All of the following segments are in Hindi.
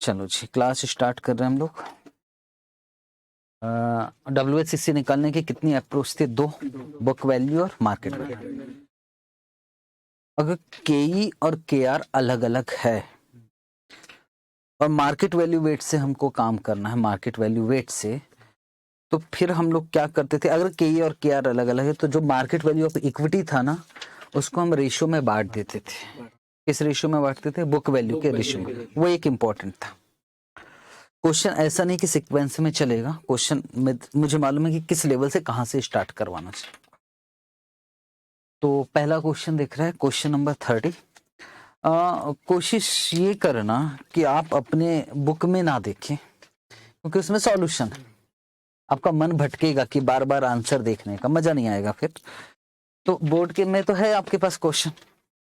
चलो जी क्लास स्टार्ट कर रहे हैं हम लोग। WHCC निकालने की कितनी अप्रोच थी? दो, बुक वैल्यू और मार्केट वैल्यू। अगर KE और KR अलग अलग है और मार्केट वैल्यू वेट से हमको काम करना है, मार्केट वैल्यू वेट से, तो फिर हम लोग क्या करते थे? अगर KE और KR अलग अलग है तो जो मार्केट वैल्यू ऑफ इक्विटी था ना, उसको हम रेशियो में बांट देते थे। किस रेशियो में बांटते थे? बुक वैल्यू के रेशियो में। वो एक इम्पोर्टेंट था। क्वेश्चन ऐसा नहीं कि सीक्वेंस में चलेगा, क्वेश्चन में मुझे मालूम है कि किस लेवल से कहां से स्टार्ट करवाना चाहिए। तो पहला क्वेश्चन दिख रहा है, क्वेश्चन नंबर 30। कोशिश ये करना कि आप अपने बुक में ना देखें, क्योंकि उसमें सॉल्यूशन है। आपका मन भटकेगा कि बार बार आंसर देखने का, मजा नहीं आएगा फिर। तो बोर्ड के में तो है आपके पास क्वेश्चन,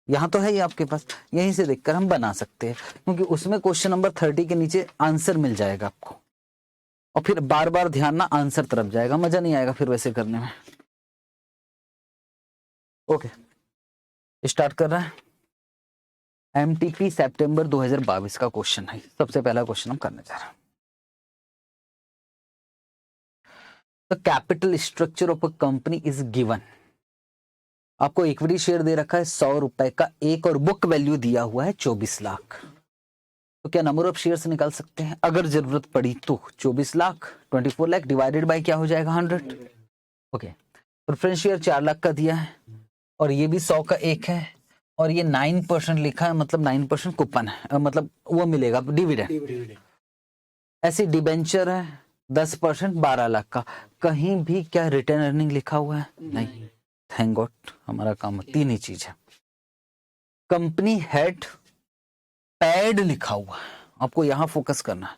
यहाँ तो है ही आपके पास, यहीं से देखकर हम बना सकते हैं, क्योंकि उसमें क्वेश्चन नंबर 30 के नीचे आंसर मिल जाएगा आपको, और फिर बार बार ध्यान ना आंसर तरफ जाएगा, मजा नहीं आएगा फिर वैसे करने में। ओके, स्टार्ट कर रहा है। MTP सितंबर 2022 का क्वेश्चन है, सबसे पहला क्वेश्चन हम करने जा रहे हैं। The capital structure of a company is given. आपको इक्विटी शेयर दे रखा है 100 रुपए का एक, और बुक वैल्यू दिया हुआ है 24 लाख। तो क्या नंबर ऑफ शेयर्स निकाल सकते हैं? अगर जरूरत पड़ी तो 24 लाख 24 लाख डिवाइडेड बाय क्या हो जाएगा? 100। ओके, प्रेफरेंस शेयर 4 लाख का दिया है, और ये भी 100 का एक है, और ये 9% लिखा है, मतलब 9% कूपन है, मतलब वो मिलेगा डिविडेंड। ऐसी डिबेंचर है 10% 12 लाख का। कहीं भी क्या रिटर्न अर्निंग लिखा हुआ है? नहीं। थैंक गॉड, हमारा काम तीन ही चीज है। कंपनी हेड पैड लिखा हुआ है, आपको यहां फोकस करना है।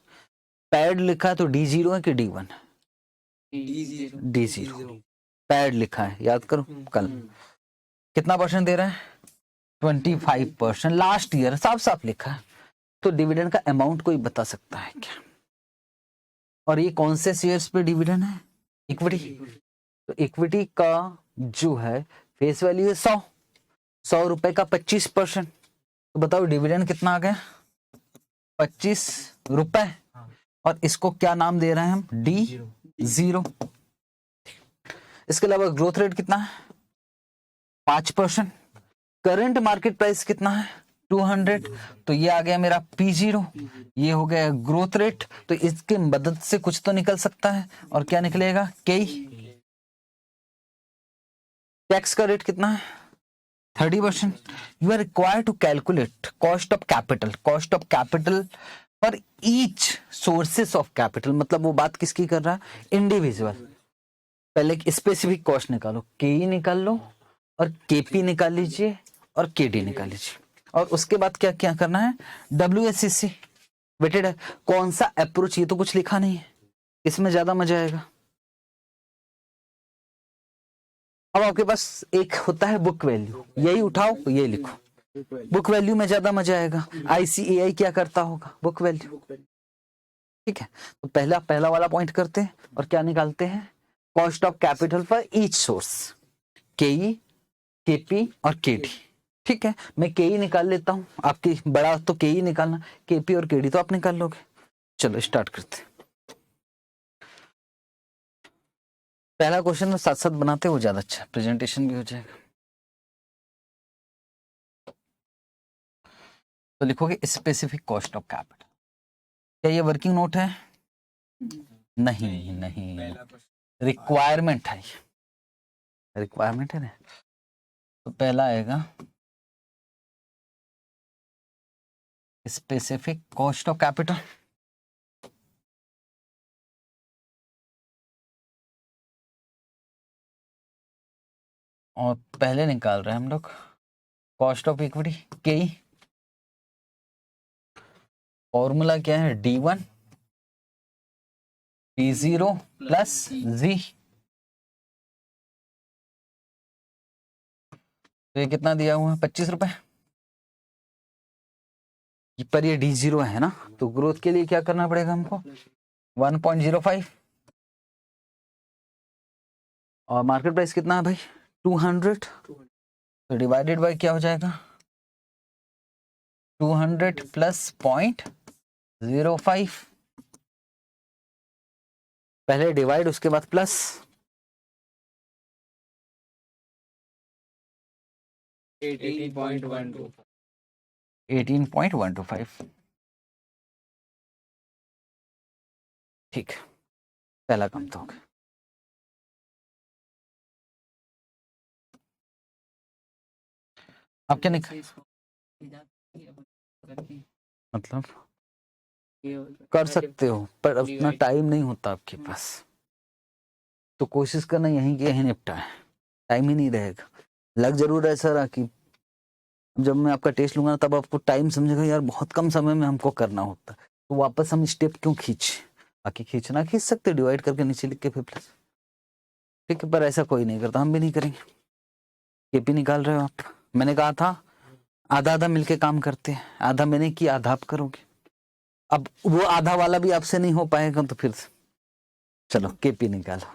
पैड लिखा है तो D0 है कि D1? D0 पैड लिखा है, याद करो कल। कितना परसेंट दे रहा है? 25%। लास्ट ईयर साफ साफ लिखा है, तो डिविडेंड का अमाउंट कोई बता सकता है क्या? और ये कौन से शेयर्स पे डिविडेंड है? इक्विटी। तो इक्विटी का जो है फेस वैल्यू है 100 रुपए का 25%। तो बताओ डिविडेंड कितना आ गया? 25 रुपए। और इसको क्या नाम दे रहे हैं हम? D0। इसके अलावा ग्रोथ रेट कितना है? 5%। करंट मार्केट प्राइस कितना है? 200। तो ये आ गया मेरा P0, ये हो गया ग्रोथ रेट। तो इसके मदद से कुछ तो निकल सकता है, और क्या निकलेगा? K। टैक्स का रेट कितना है? 30%। You are required to calculate cost of capital. Cost of capital पर ईच सोर्सेस ऑफ कैपिटल, मतलब वो बात किसकी कर रहा है? इंडिविजुअल। पहले स्पेसिफिक कॉस्ट निकालो, KE निकाल लो, और KP निकाल लीजिए, और KD निकाल लीजिए। और उसके बाद क्या क्या करना है? WHCC वेटेड है। कौन सा अप्रोच? ये तो कुछ लिखा नहीं है, इसमें ज्यादा मजा आएगा। अब आपके पास एक होता है बुक वैल्यू, यही उठाओ ये लिखो, बुक वैल्यू में ज्यादा मजा आएगा। ICAI क्या करता होगा? Book value. ठीक है, तो पहला वाला पॉइंट करते हैं, और क्या निकालते हैं? Cost of capital for each source, KE, KP और KD। ठीक है, मैं KE निकाल लेता हूं, आपकी बड़ा तो KE निकालना, KP और KD तो आप निकाल लोगे। चलो स्टार्ट करते हैं। पहला क्वेश्चन में साथ साथ बनाते हो, ज्यादा अच्छा, प्रेजेंटेशन भी हो जाएगा। तो लिखोगे स्पेसिफिक कॉस्ट ऑफ कैपिटल। क्या ये वर्किंग नोट है? नहीं नहीं, रिक्वायरमेंट है, रिक्वायरमेंट है ना। तो पहला आएगा स्पेसिफिक कॉस्ट ऑफ कैपिटल, और पहले निकाल रहे हैं हम लोग cost of equity, KE। Formula क्या है? D1 P0 plus Z। तो ये कितना दिया हुआ है? 25 रुपए पर। ये D0 है ना, तो ग्रोथ के लिए क्या करना पड़ेगा हमको? 1.05। और मार्केट प्राइस कितना है भाई? 200। तो डिवाइडेड बाय क्या हो जाएगा? 200 प्लस 0.05। 0.05, पहले डिवाइड उसके बाद प्लस, 18.125। ठीक, पहला काम तो हो गया। आप क्या निकाल, मतलब कर सकते हो पर उतना टाइम नहीं होता आपके पास, तो कोशिश करना यहीं के यहीं निपटा है, टाइम ही नहीं रहेगा। लग जरूर ऐसा रहा कि जब मैं आपका टेस्ट लूंगा तब आपको टाइम समझेगा यार बहुत कम समय में हमको करना होता है, तो वापस हम स्टेप क्यों खींचे, बाकी खींचना खींच सकते, डिवाइड करके नीचे लिख के फिर प्लस, ठीक है, पर ऐसा कोई नहीं करता, हम भी नहीं करेंगे। केपी निकाल रहे हो आप, मैंने कहा था आधा आधा मिलके काम करते हैं, आधा मैंने किया आधा आप करोगे, अब वो आधा वाला भी आपसे नहीं हो पाएगा तो फिर चलो केपी निकालो।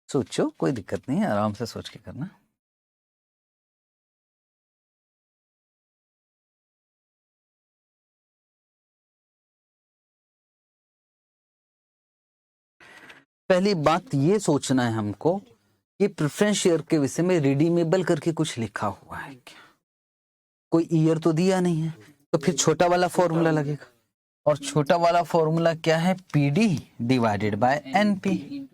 सोचो, कोई दिक्कत नहीं है, आराम से सोच के करना। पहली बात ये सोचना है हमको कि प्रेफरेंस शेयर के विषय में रिडीमेबल करके कुछ लिखा हुआ है क्या, कोई ईयर तो दिया नहीं है, तो फिर छोटा वाला फॉर्मूला लगेगा, और छोटा वाला फॉर्मूला क्या है, PD divided by NP,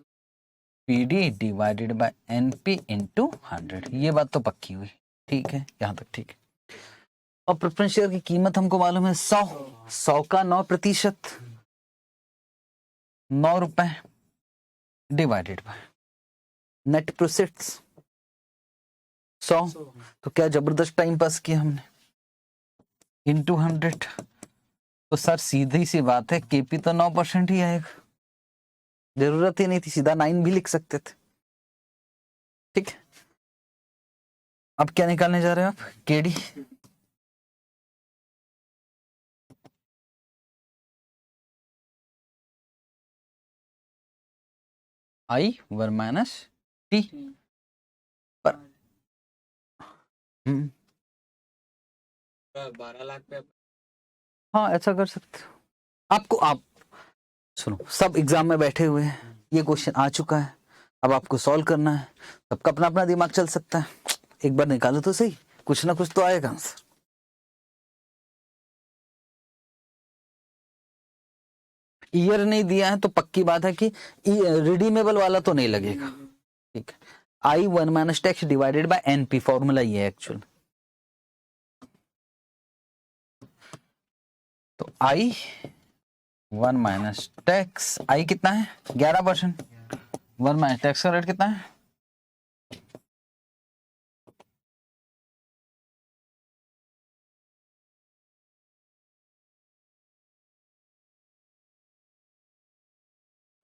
PD divided by NP into 100, ये बात तो पक्की हुई, ठीक है, यहां तक ठीक है। और प्रेफरेंस शेयर की कीमत हमको मालूम है 100, 100 का 9%, 9 रुपए डिवाइडेड बाय नेट प्रोसेट्स 100, तो क्या जबरदस्त टाइम पास किया हमने, इंटू 100, तो सर सीधी सी बात है केपी तो 9% ही आएगा, जरूरत ही नहीं थी, सीधा 9 भी लिख सकते थे, ठीक है। अब क्या निकालने जा रहे हो आप, केडी, आई 1 माइनस टी पर 12 लाख पे, हाँ ऐसा कर सकते हो आपको। आप सुनो, सब एग्जाम में बैठे हुए हैं, ये क्वेश्चन आ चुका है, अब आपको सॉल्व करना है, सबका अपना अपना दिमाग चल सकता है, एक बार निकालो तो सही, कुछ ना कुछ तो आएगा आंसर। ईयर नहीं दिया है तो पक्की बात है कि रिडीमेबल वाला तो नहीं लगेगा, ठीक है। आई 1 माइनस tax divided by NP, formula ये है एक्चुअल, तो आई 1 माइनस टैक्स, आई कितना है 11%, 1 माइनस टैक्स का रेट कितना है,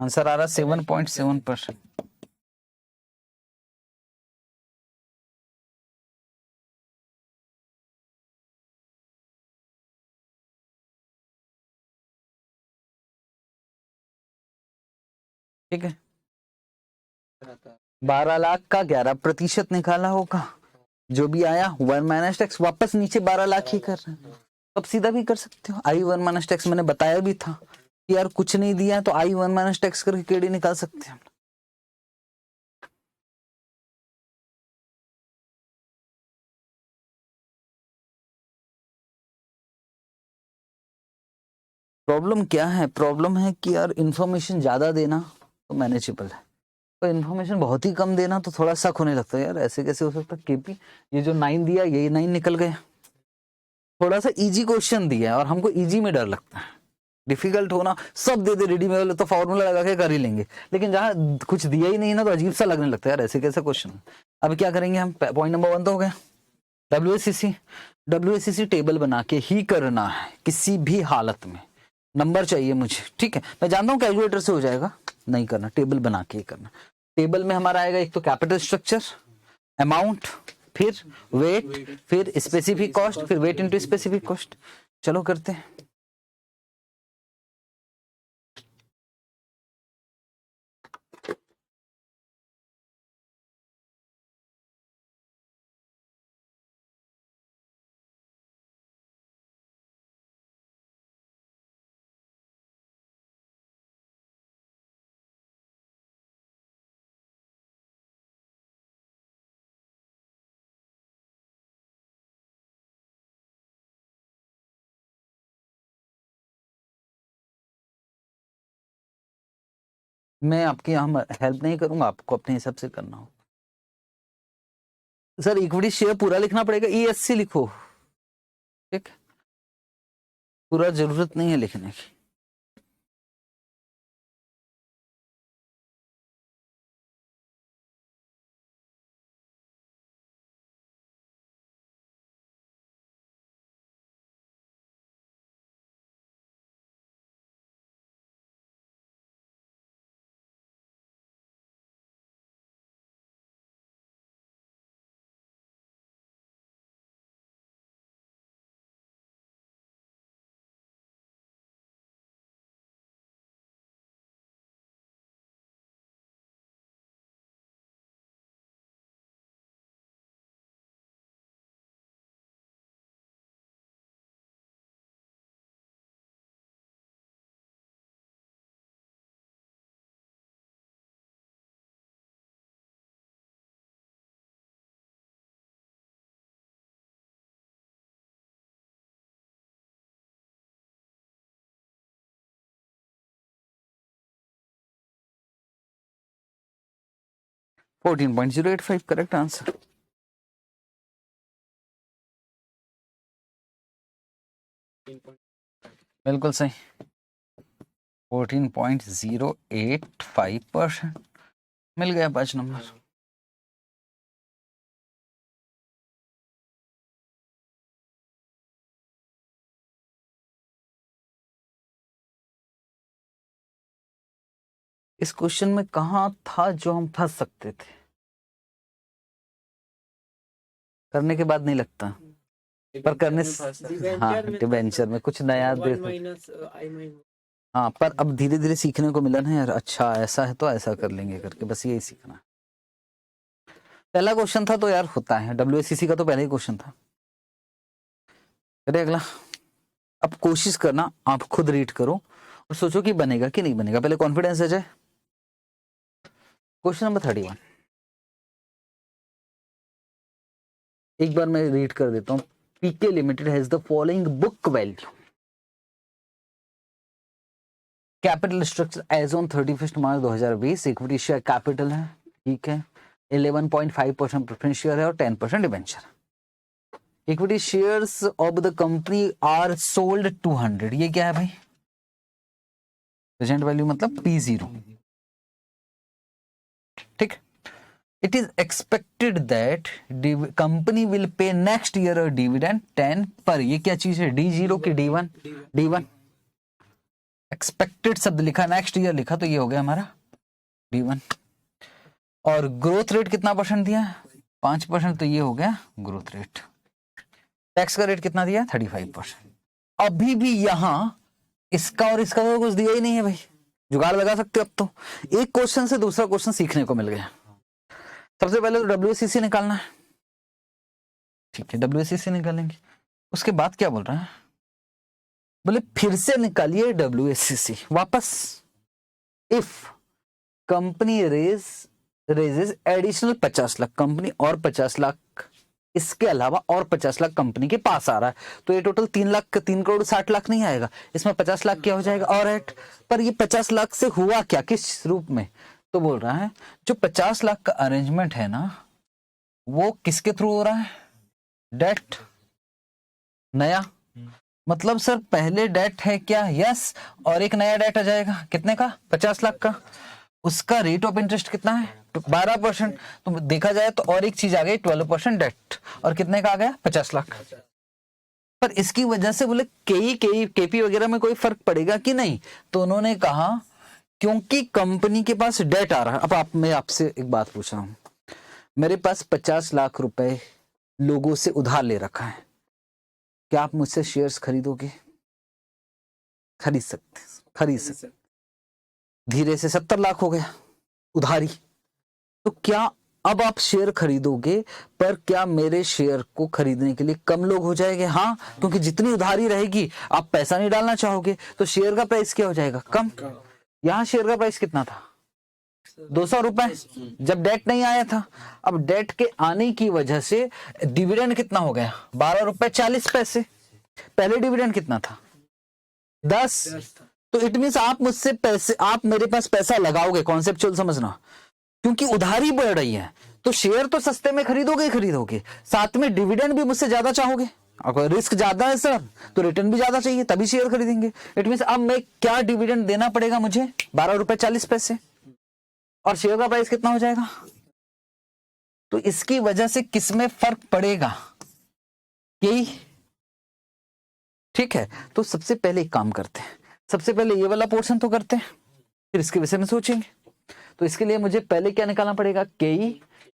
आंसर आ रहा 7.7%। ठीक है, 12 लाख का 11% निकाला होगा, जो भी आया 1 माइनस टैक्स, वापस नीचे 12 लाख ही कर रहे हैं, अब सीधा भी कर सकते हो, आई 1 माइनस टैक्स मैंने बताया भी था कि यार कुछ नहीं दिया तो आई 1 माइनस टैक्स करके केडी निकाल सकते हैं। प्रॉब्लम क्या है, प्रॉब्लम है कि यार इन्फॉर्मेशन ज्यादा देना तो मैनेजेबल है, तो इन्फॉर्मेशन बहुत ही कम देना तो थोड़ा शक होने लगता है, यार ऐसे कैसे हो सकता है, केपी ये जो 9 दिया यही 9 निकल गया, थोड़ा सा इजी क्वेश्चन दिया है और हमको इजी में डर लगता है, डिफिकल्ट होना सब दे दे रेडीमेड तो फॉर्मूला लगा के कर ही लेंगे, लेकिन जहां कुछ दिया ही नहीं ना तो अजीब सा लगने लगता है, यार ऐसे कैसे क्वेश्चन। अब क्या करेंगे हम, पॉइंट नंबर 1 तो हो गया, डब्ल्यूएससीसी टेबल बना के ही करना है किसी भी हालत में, नंबर चाहिए मुझे, ठीक है, मैं जानता हूँ कैलकुलेटर से हो जाएगा, नहीं करना, टेबल बना के ही करना। टेबल में हमारा आएगा एक तो कैपिटल स्ट्रक्चर, अमाउंट, फिर वेट, फिर स्पेसिफिक कॉस्ट, फिर वेट इनटू स्पेसिफिक कॉस्ट, चलो करते हैं। मैं आपके यहाँ हेल्प नहीं करूंगा, आपको अपने हिसाब से करना हो। सर इक्विटी शेयर पूरा लिखना पड़ेगा, ESC लिखो, ठीक, पूरा जरूरत नहीं है लिखने की। $14.085 करेक्ट आंसर। बिल्कुल सही, 14.085% मिल गया 5 नंबर। इस क्वेश्चन में कहाँ था जो हम फंस सकते थे? करने के बाद नहीं लगता, पर करने हाँ डिबेंचर में कुछ नया दे। हाँ पर अब धीरे धीरे सीखने को मिला ना यार, अच्छा ऐसा है तो ऐसा कर लेंगे करके, बस यही सीखना। पहला क्वेश्चन था तो यार होता है, WSCC का तो पहला ही क्वेश्चन था। चलिए अगला। अब कोशिश करना, आप खुद रीड करो और सोचो कि बनेगा कि नहीं बनेगा, पहले कॉन्फिडेंस आ जाए। क्वेश्चन नंबर 31, एक बार मैं रीड कर देता हूं। PK limited has the following book value, capital structure as on 31 March 2020, equity share capital है, ठीक है, 11.5% प्रेफरेंस शेयर है और 10% debenture. Equity shares of the company are sold 200, ये क्या है भाई? प्रेजेंट वैल्यू मतलब P0, ठीक। It is expected that company will pay next year a dividend 10 पर, ये क्या चीज है? D0 की D1, D1 एक्सपेक्टेड शब्द लिखा, नेक्स्ट ईयर लिखा, तो ये हो गया हमारा D1। और ग्रोथ रेट कितना परसेंट दिया? 5%, तो ये हो गया ग्रोथ रेट। टैक्स का रेट कितना दिया? 35%। अभी भी यहां इसका और इसका तो कुछ दिया ही नहीं है भाई, जुगाड़ लगा सकते हो अब तो। एक क्वेश्चन से दूसरा क्वेश्चन सीखने को मिल गया। सबसे पहले तो WSCC निकालना है, ठीक है, WSCC निकालेंगे। उसके बाद क्या बोल रहा है? बोले फिर से निकालिए WSCC वापस। If company raises additional 50 lakh, company और 50 लाख इसके अलावा और 50 लाख कंपनी के पास आ रहा है, तो ये टोटल 3 करोड़ 60 लाख नहीं आएगा, इसमें 50 लाख क्या हो जाएगा? और एट पर ये 50 लाख से हुआ क्या, किस रूप में? तो बोल रहा है जो 50 लाख का अरेंजमेंट है ना, वो किसके थ्रू हो रहा है? डेट, नया। मतलब सर पहले डेट है क्या? यस, और एक नया डेट आ जाएगा, कितने का? 50 लाख का। उसका रेट ऑफ इंटरेस्ट कितना है? 12%। तो देखा जाए तो और एक चीज आ गई 12% डेट, और कितने का आ गया? 50 लाख। पर इसकी वजह से बोले केपी वगैरह में कोई फर्क पड़ेगा कि नहीं? तो उन्होंने कहा क्योंकि कंपनी के पास डेट आ रहा है। अब मैं आपसे एक बात पूछ रहा हूं, मेरे पास 50 लाख रुपए लोगों से उधार ले रखा है, क्या आप मुझसे शेयर्स खरीदोगे? खरीद सकते। धीरे से 70 लाख हो गया उधारी। तो क्या अब आप शेयर खरीदोगे, पर क्या मेरे शेयर को खरीदने के लिए कम लोग हो जाएंगे? हाँ, क्योंकि जितनी उधारी रहेगी आप पैसा नहीं डालना चाहोगे, तो शेयर का प्राइस क्या हो जाएगा? कम। यहाँ शेयर का प्राइस कितना था? 200 रुपए, जब डेट नहीं आया था। अब डेट के आने की वजह से डिविडेंड कितना हो गया? 12 रुपए 40 पैसे। पहले डिविडेंड कितना था? 10। तो इट मीन्स आप मुझसे पैसे, आप मेरे पास पैसा लगाओगे, कॉन्सेप्चुअल समझना, क्योंकि उधारी बढ़ रही है, तो शेयर तो सस्ते में खरीदोगे ही खरीदोगे, साथ में डिविडेंड भी मुझसे ज्यादा चाहोगे। अगर रिस्क ज्यादा है सर, तो रिटर्न भी ज्यादा चाहिए, तभी शेयर खरीदेंगे। इट मीन्स अब मैं क्या डिविडेंड देना पड़ेगा मुझे? 12 रुपए 40 पैसे, और शेयर का प्राइस कितना हो जाएगा? तो इसकी वजह से किसमें फर्क पड़ेगा? यही। ठीक है, तो सबसे पहले एक काम करते हैं, सबसे पहले ये वाला पोर्शन तो करते हैं, फिर इसके विषय में सोचेंगे। तो इसके लिए मुझे पहले क्या निकालना पड़ेगा? केई,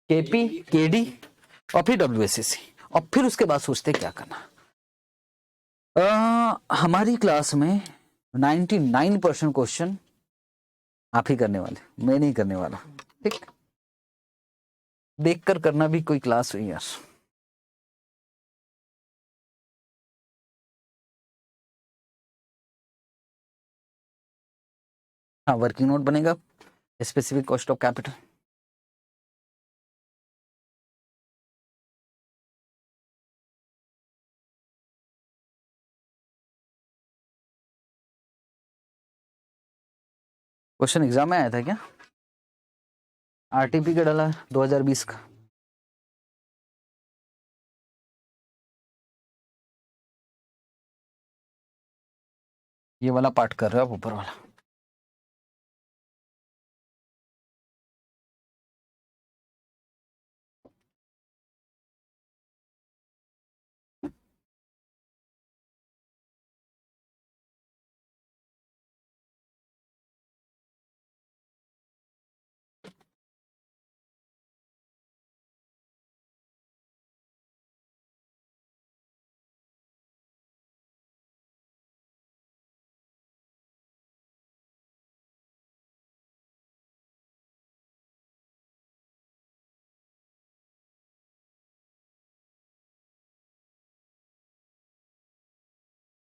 केपी, केडी, और फिर डब्ल्यूएसएससी, और फिर उसके बाद सोचते हैं क्या करना। हमारी क्लास में 99% क्वेश्चन आप ही करने वाले, मैं नहीं करने वाला। ठीक, देखकर करना भी कोई क्लास हुई यार। हाँ, वर्किंग नोट बनेगा, specific cost of capital. Question exam में आया था क्या? आरटीपी का डाला 2020 का। ये वाला पार्ट कर रहे हो आप, ऊपर वाला।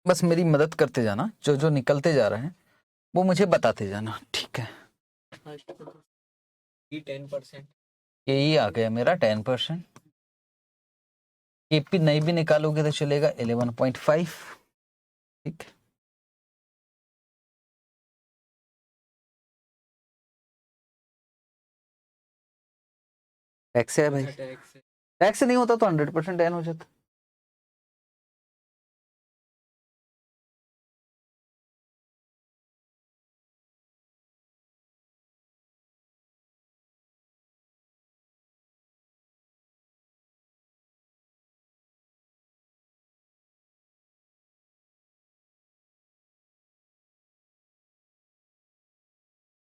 बस मेरी मदद करते जाना, जो जो निकलते जा रहे हैं वो मुझे बताते जाना, ठीक है? 10%। यही आ गया मेरा 10%। केपी नहीं भी निकालोगे तो चलेगा 11.5। ठीक, टैक्स है भाई, टैक्स नहीं होता तो 100% एन हो जाता।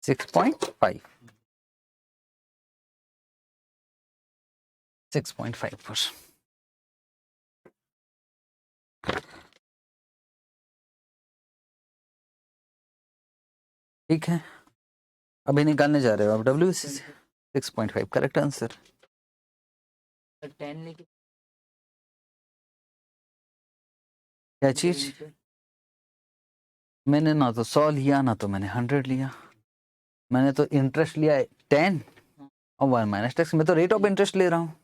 Six point five 6.5%। ठीक है, अभी निकालने जा रहे हो आप डब्ल्यू सी 6.5 करेक्ट आंसर। 10 लेके क्या चीज? मैंने ना तो 100 लिया, ना तो मैंने 100 लिया, मैंने तो इंटरेस्ट लिया है 10, और 1 माइनस टैक्स। मैं तो रेट ऑफ इंटरेस्ट ले रहा हूँ।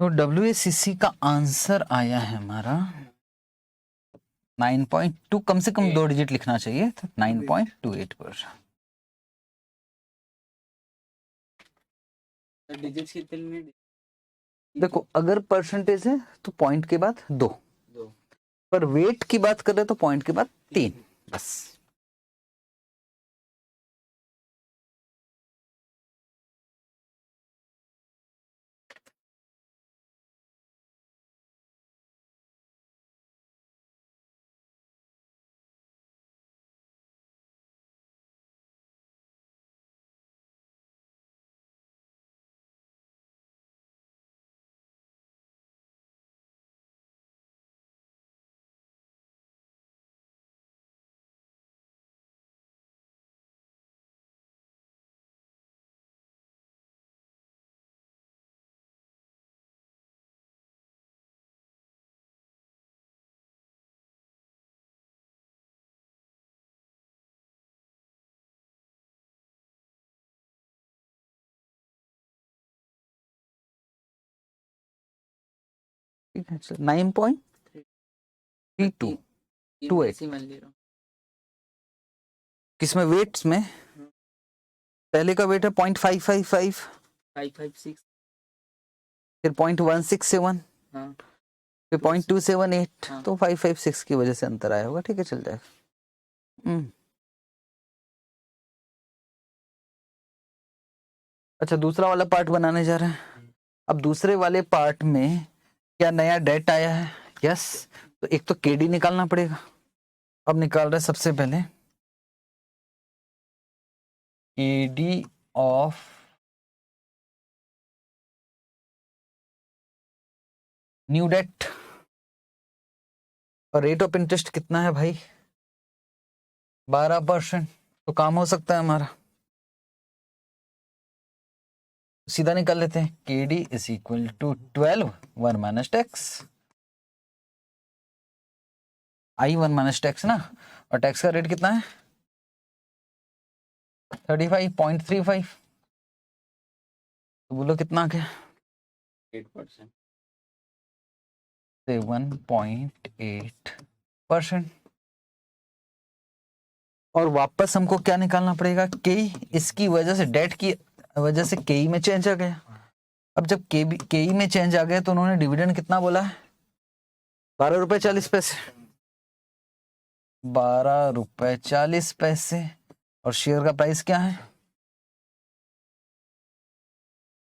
तो WACC का आंसर आया है हमारा 9.2, कम से कम 2 डिजिट लिखना चाहिए, तो 9.28%। डिजिट्स कितने? देखो अगर परसेंटेज है तो पॉइंट के बाद 2, पर वेट की बात करें तो पॉइंट के बाद 3 बस। ठीक है, 9.3228 किसमें वेट्स में? पहले का वेट है 0.555, 556, फिर 0.167, हाँ फिर 0.278, हाँ। तो 556 की वजह से अंतर आया होगा। ठीक है, चल जाएगा। अच्छा, दूसरा वाला पार्ट बनाने जा रहे हैं। अब दूसरे वाले पार्ट में क्या नया डेट आया है? यस, तो एक तो केडी निकालना पड़ेगा। अब निकाल रहे हैं सबसे पहले केडी ऑफ न्यू डेट, और रेट ऑफ इंटरेस्ट कितना है भाई? 12%। तो काम हो सकता है हमारा, सीधा निकाल लेते हैं। केडी इज इक्वल टू 12 1 माइनस टैक्स, I1 माइनस टैक्स ना, और टैक्स का रेट कितना है? 35.35। तो बोलो कितना आ गया? 8%। 7.8%। और वापस हमको क्या निकालना पड़ेगा? के, इसकी वजह से डेट की वजह से के में चेंज आ गया। अब जब के में चेंज आ गया तो उन्होंने डिविडेंड कितना बोला है? 12.40 रुपए। 12.40 रुपए, और शेयर का प्राइस क्या है?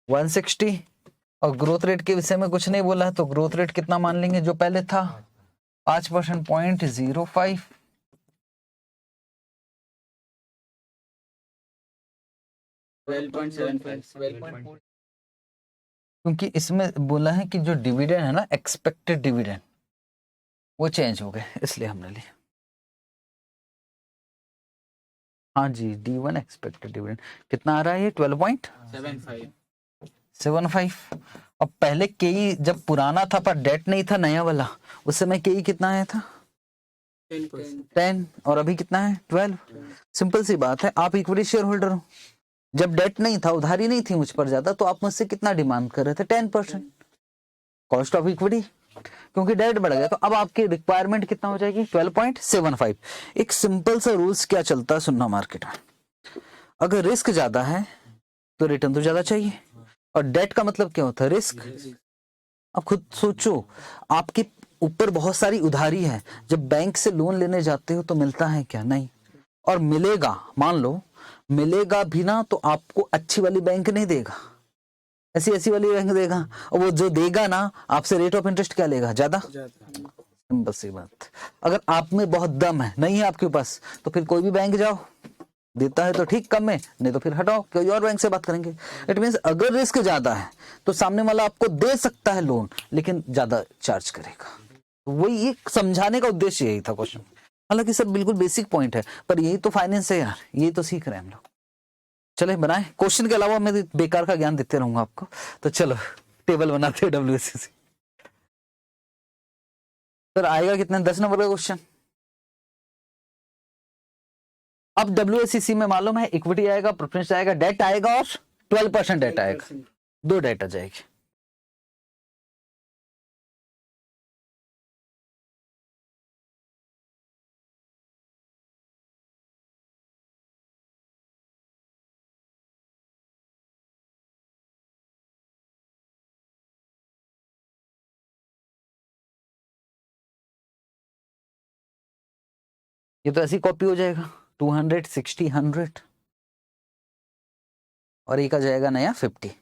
160। और ग्रोथ रेट के विषय में कुछ नहीं बोला है, तो ग्रोथ रेट कितना मान लेंगे जो पहले था? 5%, 0.05। क्योंकि इसमें बोला है कि जो डिविडेंड है ना, एक्सपेक्टेड डिविडेंड, वो चेंज हो गए, इसलिए हमने लिया। हाँ जी, D1 एक्सपेक्टेड डिविडेंड कितना आ रहा है? ये 12.75। अब पहले के जब पुराना था पर डेट नहीं था, नया वाला, उस समय के कितना आया था? 10। और अभी कितना है? 12। सिंपल सी बात है, आप इक्विटी शेयर होल्डर हो, जब डेट नहीं था, उधारी नहीं थी मुझ पर ज्यादा, तो आप मुझसे कितना डिमांड कर रहे थे? 10% कॉस्ट ऑफ इक्विटी। क्योंकि डेट बढ़ गया तो अब आपकी रिक्वायरमेंट कितना हो जाएगी? 12.75। एक सिंपल सा रूल्स क्या चलता है सुनना मार्केट में, अगर रिस्क ज्यादा है तो रिटर्न तो ज्यादा चाहिए, और डेट का मतलब क्या होता है? रिस्क। अब खुद सोचो, आपके ऊपर बहुत सारी उधारी है, जब बैंक से लोन लेने जाते हो तो मिलता है क्या? नहीं। और मिलेगा, मान लो मिलेगा भी ना, तो आपको अच्छी वाली बैंक नहीं देगा, ऐसी ऐसी वाली बैंक देगा, और वो जो देगा ना, आपसे रेट ऑफ इंटरेस्ट क्या लेगा? ज्यादा। सिंपल सी बात। अगर आप में बहुत दम है, नहीं है आपके पास, तो फिर कोई भी बैंक जाओ, देता है तो ठीक कम में, नहीं तो फिर हटाओ, कोई और बैंक से बात करेंगे। इट मींस अगर रिस्क ज्यादा है तो सामने वाला आपको दे सकता है लोन, लेकिन ज्यादा चार्ज करेगा। वही एक समझाने का उद्देश्य यही था क्वेश्चन। हालांकि सब बिल्कुल बेसिक पॉइंट है, पर यही तो फाइनेंस है यार, यही तो सीख रहे हैं हम लोग। चले बनाए, क्वेश्चन के अलावा मैं बेकार का ज्ञान देते रहूंगा आपको। तो चलो टेबल बनाते हैं WACC। सर आएगा कितने? 10 नंबर का क्वेश्चन। अब WACC में मालूम है इक्विटी आएगा, प्रेफरेंस आएगा, डेट आएगा, और 12% डेट आएगा। 2 डेट आ जाएगी। ये तो ऐसी कॉपी हो जाएगा 200 60 100 और एक आ जाएगा नया 50।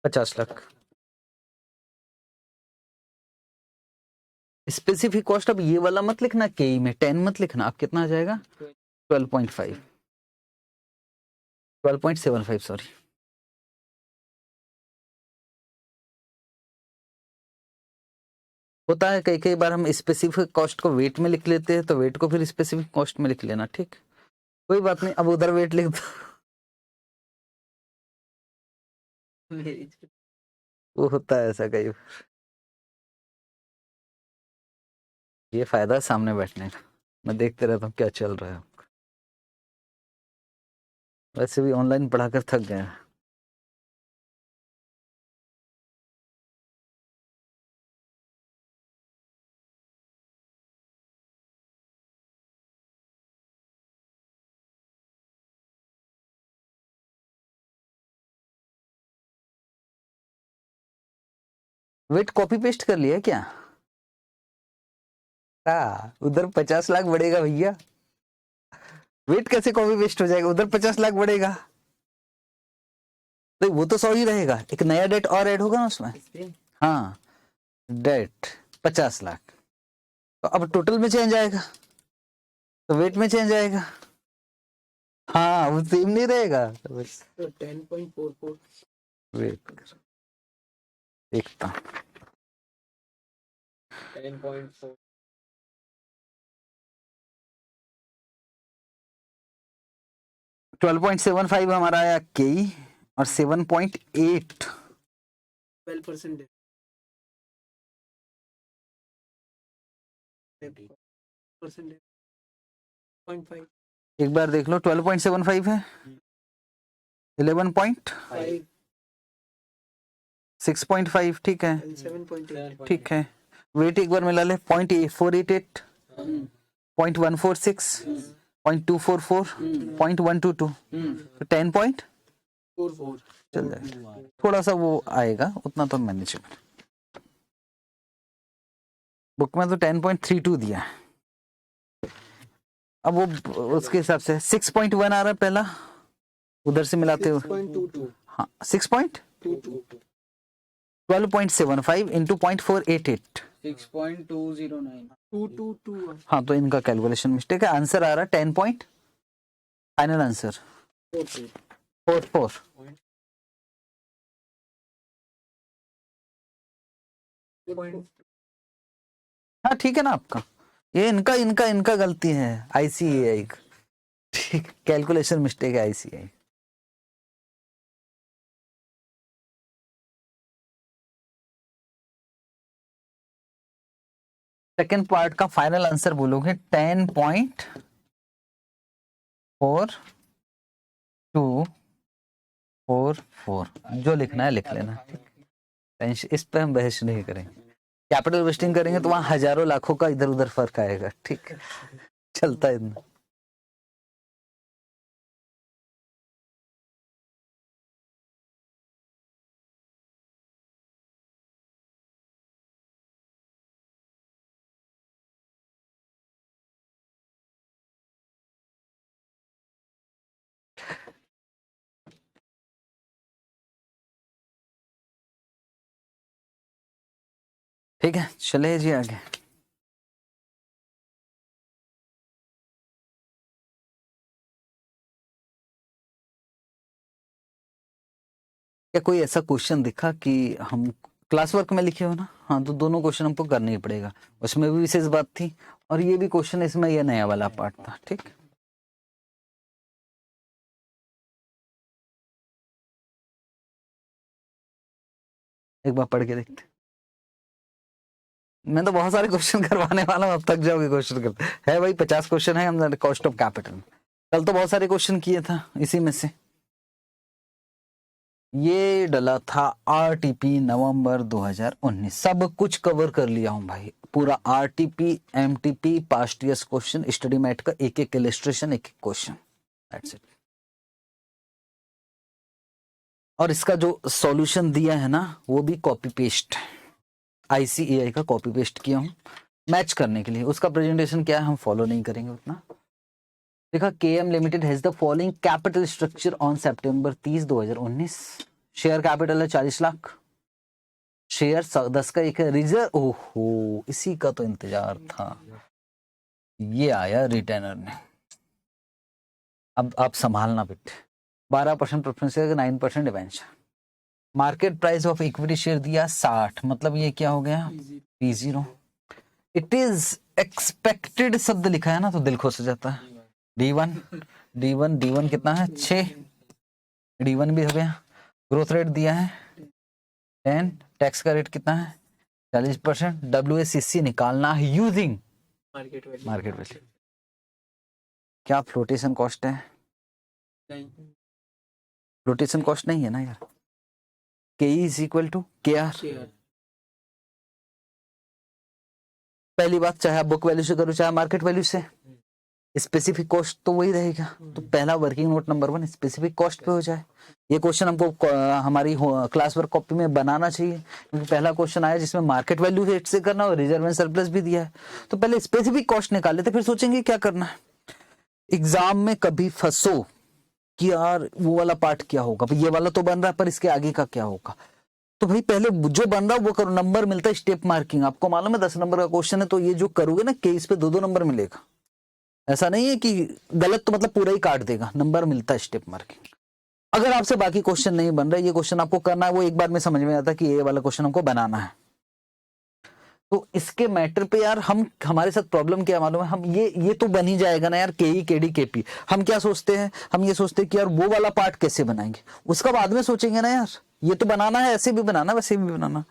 ₹50 लाख। स्पेसिफिक कॉस्ट अब ये वाला मत लिखना, के में 10 मत लिखना, अब कितना आ जाएगा 12.5 12.75 सॉरी। होता है कई कई बार हम स्पेसिफिक कॉस्ट को वेट में लिख लेते हैं, तो वेट को फिर स्पेसिफिक कॉस्ट में लिख लेना, ठीक, कोई बात नहीं। अब उधर वेट लिख दो। वो होता है ऐसा कई बार। ये फायदा है सामने बैठने का, मैं देखते रहता हूँ क्या चल रहा है। वैसे भी ऑनलाइन पढ़ाकर थक गए हैं। वेट कॉपी पेस्ट कर लिया क्या? उधर 50 लाख बढ़ेगा भैया, वेट कैसे कॉपी पेस्ट हो जाएगा? उधर 50 लाख बढ़ेगा तो वो तो 100 ही रहेगा, एक नया डेट और ऐड होगा ना उसमें। हाँ, डेट 50 लाख, तो अब टोटल में चेंज आएगा तो वेट में चेंज आएगा। हाँ, वो सेम नहीं रहेगा। तो 10.44 वेट देखता 10.4 12.75 हमारा आया के और 7.8 12% परसेंट 0.5 एक बार देख लो 12.75 है 11.6.5 ठीक है 7.8 ठीक है। वेट एक बार मिला ले 0.488 0.146 0.244 0.122 तो 10.44 चल जाएगा, थोड़ा सा वो आएगा, उतना तो मैनेजेबल। बुक में तो 10.32 दिया है। अब वो उसके हिसाब से 6.1 आ रहा है पहला, उधर से मिलाते हुए 6.22 हाँ 12.75 इंटू 0.488 6.209 222 हाँ, तो इनका कैलकुलेशन मिस्टेक है। आंसर आ रहा है 10 पॉइंट, फाइनल आंसर 44। हाँ ठीक है ना आपका, ये इनका इनका इनका गलती है, आईसीएआई ठीक, कैलकुलेशन मिस्टेक है आईसीएआई। सेकेंड पार्ट का फाइनल आंसर बोलोगे 10.4244, जो लिखना है लिख लेना, टेंशन इस पे हम बहस नहीं करेंगे। कैपिटल वेस्टिंग करेंगे तो वहां हजारों लाखों का इधर उधर फर्क आएगा, ठीक, चलता है इतना। ठीक है, चले जी आगे। क्या कोई ऐसा क्वेश्चन दिखा कि हम क्लास वर्क में लिखे हो ना? हाँ, तो दोनों क्वेश्चन हमको करना ही पड़ेगा, उसमें भी विशेष बात थी और ये भी क्वेश्चन इसमें ये नया वाला पार्ट था, ठीक। एक बार पढ़ के देखते। मैं तो बहुत सारे क्वेश्चन करवाने वाला हूँ, अब तक जाओगे क्वेश्चन करते है भाई। 50 क्वेश्चन है हम कॉस्ट ऑफ कैपिटल, कल तो बहुत सारे क्वेश्चन किए था इसी में से। ये डला था आरटीपी नवंबर 2019। सब कुछ कवर कर लिया हूं भाई, पूरा RTP, MTP, past years question, study mat का एक एक इलस्ट्रेशन, एक एक क्वेश्चन, दैट्स इट। और इसका जो सॉल्यूशन दिया है ना वो भी कॉपी पेस्ट, आईसीएआई का कॉपी पेस्ट किया हूं मैच करने के लिए। उसका प्रेजेंटेशन क्या है हम फॉलो नहीं करेंगे उतना। देखा, KM limited has the following capital structure on September 30, 2019। Share capital है 40 लाख, शेयर 10 का एक है, रिजर्व, ओहो इसी का तो इंतजार था, ये आया रिटेनर ने। अब आप संभालना बेटे, 12% preference, 9% debenture. Market price of equity share दिया 60, मतलब ये क्या हो गया P0। इट इज एक्सपेक्टेड शब्द लिखा है ना तो दिल खुश हो जाता है। D1 कितना है 6, D1 भी हो गया। ग्रोथ रेट दिया है 10, टैक्स का रेट कितना है 40%। WACC निकालना है यूजिंग मार्केट वैल्यू। क्या फ्लोटेशन कॉस्ट है? नहीं, फ्लोटेशन कॉस्ट नहीं है ना यार। KE is equal to KR। Share पहली बात, चाहे आप बुक वैल्यू से करो चाहे मार्केट वैल्यू से, स्पेसिफिक कॉस्ट तो वही रहेगा। तो पहला working note number 1 specific cost पे हो जाए। ये क्वेश्चन हमको हमारी क्लास वर्क कॉपी में बनाना चाहिए, क्योंकि पहला क्वेश्चन आया जिसमें मार्केट वैल्यू रेट से करना और रिजर्व एंड सरप्लस भी दिया है। तो पहले स्पेसिफिक कॉस्ट निकाल लेते, फिर सोचेंगे क्या करना है। एग्जाम में कभी फंसो कि यार वो वाला पार्ट क्या होगा, ये वाला तो बन रहा है पर इसके आगे का क्या होगा, तो भाई पहले जो बन रहा है वो करो। नंबर मिलता है स्टेप मार्किंग, आपको मालूम है 10 नंबर का क्वेश्चन है तो ये जो करोगे ना केस पे 2-2 नंबर मिलेगा। ऐसा नहीं है कि गलत तो मतलब पूरा ही काट देगा, नंबर मिलता है स्टेप मार्किंग। अगर आपसे बाकी क्वेश्चन नहीं बन रहा, ये क्वेश्चन आपको करना है, वो एक बार में समझ में आता है कि ये वाला क्वेश्चन हमको बनाना है। तो इसके मैटर पे यार हमारे साथ प्रॉब्लम क्या मालूम है, हम ये तो बन ही जाएगा ना यार, KE KD KP। हम क्या सोचते हैं, हम ये सोचते हैं कि यार वो वाला पार्ट कैसे बनाएंगे, उसका बाद में सोचेंगे ना यार, ये तो बनाना है, ऐसे भी बनाना वैसे भी बनाना।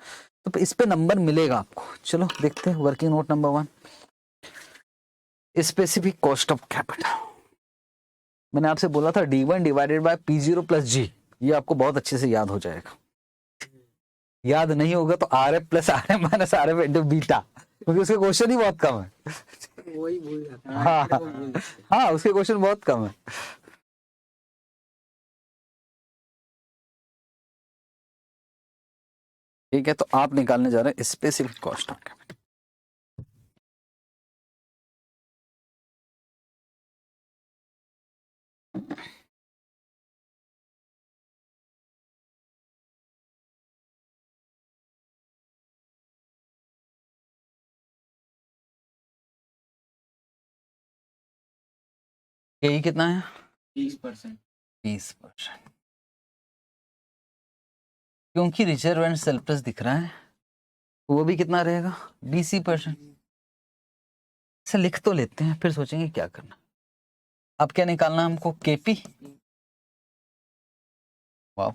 तो इस पे नंबर मिलेगा आपको। चलो देखते हैं working note number 1, specific cost of capital. मैंने आपसे बोला था D1 divided by P0 plus G, ये आपको बहुत अच्छे से याद हो जाएगा। याद नहीं होगा तो RF plus RM minus RF into beta, क्योंकि उसके क्वेश्चन ही बहुत कम है। वही भूल जाता है। हाँ हाँ, उसके क्वेश्चन बहुत कम है। ठीक है, तो आप निकालने जा रहे हैं specific cost of capital. KE कितना है 20%। 20%। क्योंकि रिजर्व एंड सरप्लस दिख रहा है तो वो भी कितना रहेगा 20%। इसे लिख तो लेते हैं फिर सोचेंगे क्या करना। अब क्या निकालना है हमको, KP, वाह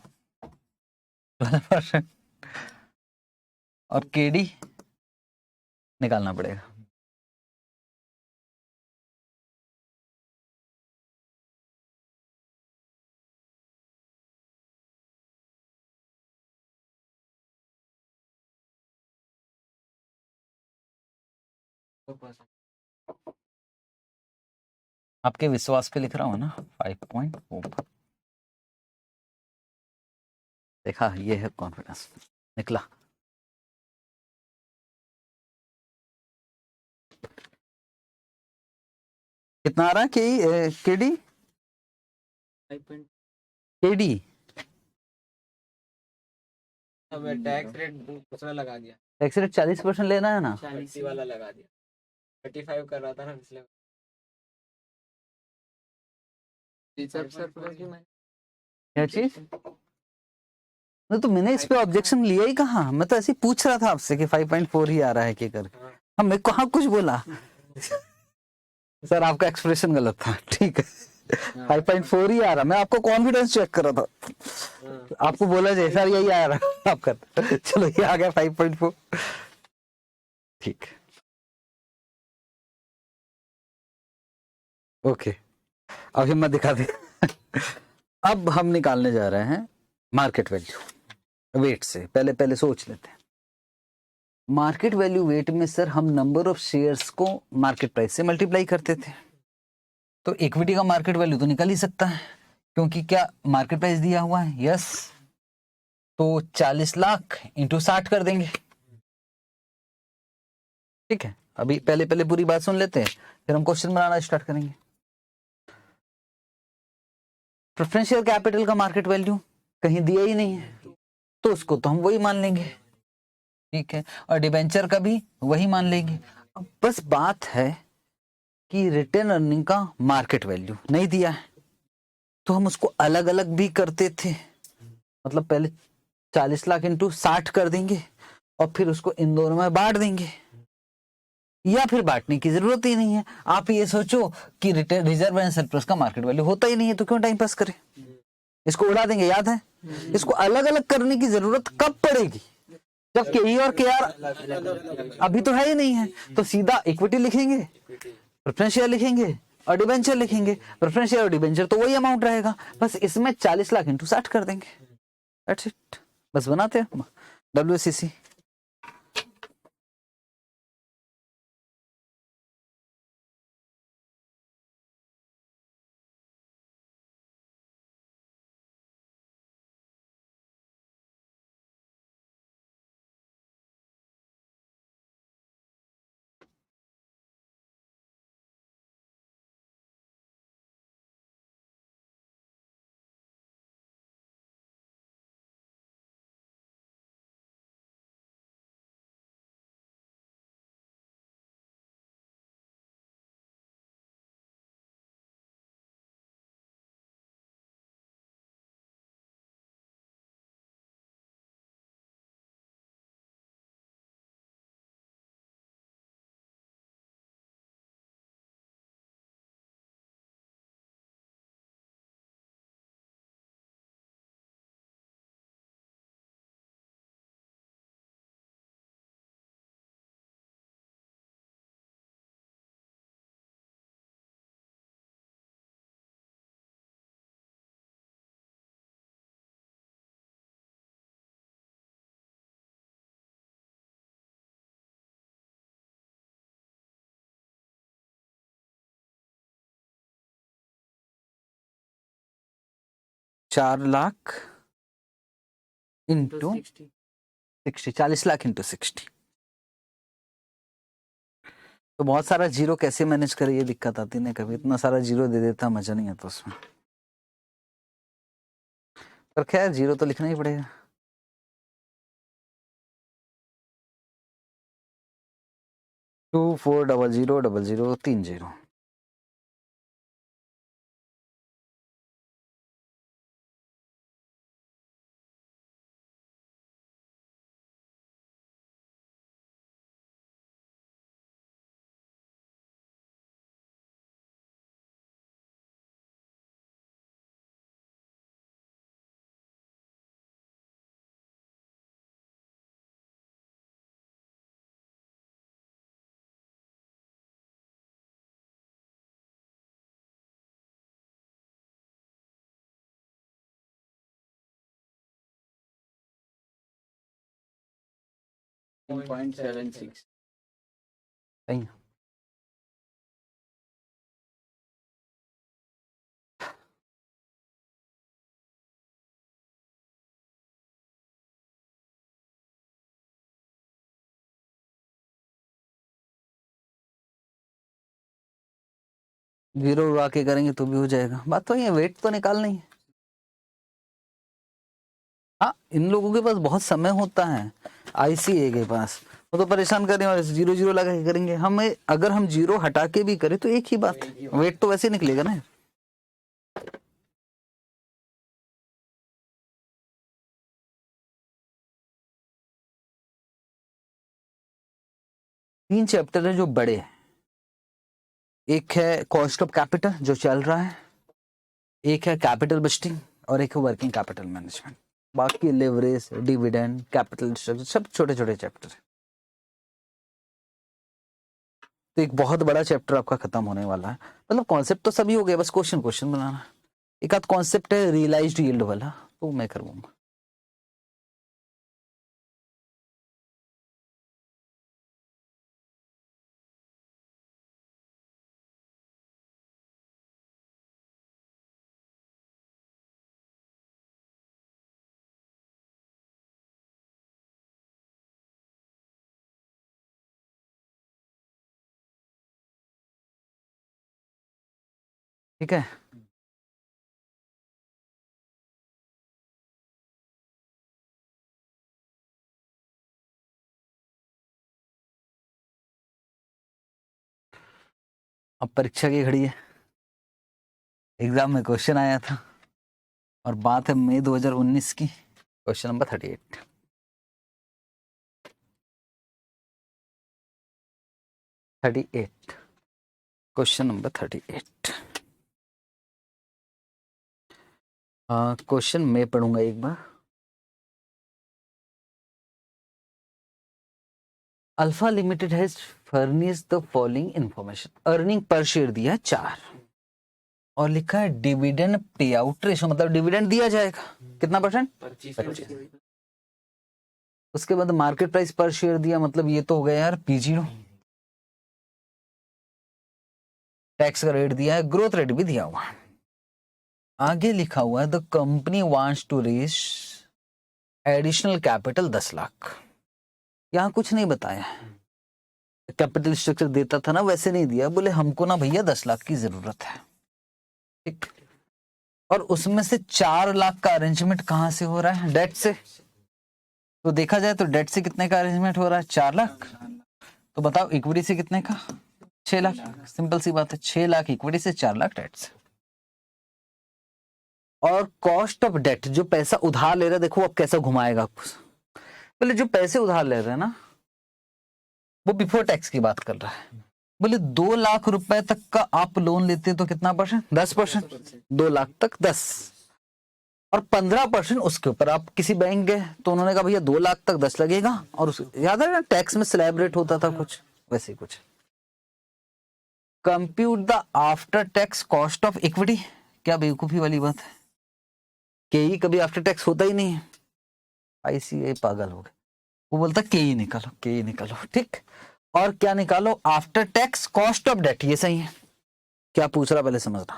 12%, और KD निकालना पड़ेगा। आपके विश्वास पे लिख रहा हूँ ना 5.4। देखा, ये है कॉन्फिडेंस, निकला। कितना आ रहा है KD 5. KD? अब टैक्स रेट दूसरा लगा दिया, टैक्स रेट 40% लेना है ना। 40 वाला लगा दिया, 35 कर रहा था ना पिछले। रिजर्व सरप्लस भी मैं क्या चीज? नहीं तो मैंने इस पे ऑब्जेक्शन लिया ही कहाँ, मैं तो ऐसे ही पूछ रहा था आपसे कि 5.4 ही आ रहा है क्या करके। हाँ, मैं कहाँ कुछ बोला। सर आपका एक्सप्रेशन गलत था, ठीक है 5.4 ही आ रहा, मैं आपको कॉन्फिडेंस चेक कर रहा था। आपको बोला जाए सर यही आ रहा है आपका, चलो ये आ गया 5.4, ठीक है ओके। अब हिम्मत दिखा दे। अब हम निकालने जा रहे हैं मार्केट वैल्यू वेट से पहले पहले सोच लेते हैं। मार्केट वैल्यू वेट में सर हम नंबर ऑफ शेयर्स को मार्केट प्राइस से मल्टीप्लाई करते थे, तो इक्विटी का मार्केट वैल्यू तो निकल ही सकता है क्योंकि क्या मार्केट प्राइस दिया हुआ है। यस, तो 40 लाख इंटू 60 कर देंगे। ठीक है, अभी पहले पहले पूरी बात सुन लेते हैं, फिर हम क्वेश्चन बनाना स्टार्ट करेंगे। प्रेफरेंशियल कैपिटल का मार्केट वैल्यू कहीं दिया ही नहीं है, तो उसको तो हम वही मान लेंगे। ठीक है, और डिबेंचर का भी वही मान लेंगे। अब बस बात है कि रिटेन अर्निंग का मार्केट वैल्यू नहीं दिया है, तो हम उसको अलग अलग भी करते थे। मतलब पहले 40 लाख इंटू 60 कर देंगे और फिर उसको इन दोनों में बांट देंगे, या फिर बांटने की जरूरत ही नहीं है। आप ये सोचो कि रिटर्न रिजर्व एंड सरप्लस का मार्केट वैल्यू होता ही नहीं है, तो क्यों टाइम पास करें, इसको उड़ा देंगे। याद है, इसको अलग अलग करने की जरूरत कब पड़ेगी, जब के ई और के आर अभी तो है ही नहीं है, तो सीधा इक्विटी लिखेंगे, प्रेफरेंस शेयर लिखेंगे और डिबेंचर लिखेंगे। प्रेफरेंस शेयर और डिबेंचर तो वही अमाउंट रहेगा, बस इसमें 40 लाख इंटू 60 कर देंगे। दैट्स इट, बस बनाते हैं WCC। चार लाख इंटू 60, 40 लाख इंटू 60। तो बहुत सारा जीरो कैसे मैनेज करे, ये दिक्कत आती नहीं, कभी इतना सारा जीरो दे देता मजा नहीं आता उसमें, पर खैर जीरो तो लिखना ही पड़ेगा। टू 4 0 0 0 3 0। .76 सही है। जीरो उड़ा के करेंगे तो भी हो जाएगा, बात तो ये वेट तो निकालना ही है। हाँ, इन लोगों के पास बहुत समय होता है, ICA के पास, वो तो परेशान करें और जीरो जीरो लगा के करेंगे। हमें अगर हम जीरो हटा के भी करें तो एक ही बात है, वेट तो वैसे निकलेगा ना। तीन चैप्टर है जो बड़े हैं, एक है कॉस्ट ऑफ कैपिटल जो चल रहा है, एक है कैपिटल बजटिंग और एक है वर्किंग कैपिटल मैनेजमेंट। बाकी लेवरेज, डिविडेंड, कैपिटल स्ट्रक्चर सब छोटे छोटे चैप्टर है। तो एक बहुत बड़ा चैप्टर आपका खत्म होने वाला है। मतलब कॉन्सेप्ट तो सभी हो गए, बस क्वेश्चन क्वेश्चन बनाना। एक आध कॉन्सेप्ट है रियलाइज्ड यील्ड वाला, तो मैं करवाऊंगा। ठीक है। अब परीक्षा की घड़ी है, एग्जाम में क्वेश्चन आया था और बात है मई 2019 की। Question number 38। Question number 38। Question मैं पढ़ूंगा एक बार। Alpha limited has furnish the following information. Earning per share दिया है 4 और लिखा है डिविडेंड पे आउट रेशो, मतलब डिविडेंड दिया जाएगा कितना %? 25। उसके बाद मार्केट प्राइस पर शेयर दिया, मतलब ये तो हो गया यार P0। टैक्स का रेट दिया है, ग्रोथ रेट भी दिया हुआ है। आगे लिखा हुआ है the company wants to raise additional capital 10 lakh. यहाँ कुछ नहीं बताया, कैपिटल स्ट्रक्चर देता था ना वैसे नहीं दिया, बोले हमको ना भैया 10 लाख की जरूरत है। ठीक, और उसमें से 4 लाख का अरेंजमेंट कहाँ से हो रहा है? डेट से। तो देखा जाए तो डेट से कितने का अरेंजमेंट हो रहा है? 4 लाख। तो बताओ इक्विटी से कितने का? 6 लाख। सिंपल सी बात है, 6 लाख इक्विटी से, 4 लाख डेट से। और कॉस्ट ऑफ डेट, जो पैसा उधार ले रहा है, देखो अब कैसा घुमाएगा आपको। बोले जो पैसे उधार ले रहे हैं ना, वो बिफोर टैक्स की बात कर रहा है। बोले 2 लाख रुपए तक का आप लोन लेते हैं तो कितना %? 10%। 2 लाख तक 10 और 15% उसके ऊपर। आप किसी बैंक गए तो उन्होंने कहा भैया 2 लाख तक 10 लगेगा, और याद है ना टैक्स में स्लैब रेट होता था कुछ, वैसे ही कुछ। Compute the after tax cost of equity. क्या बेवकूफी वाली बात है, के कभी आफ्टर टैक्स होता ही नहीं है। आईसीए पागल हो गए, वो बोलता के निकालो, के निकालो। ठीक, और क्या निकालो? After tax cost of debt. ये सही है? क्या पूछ रहा पहले समझना।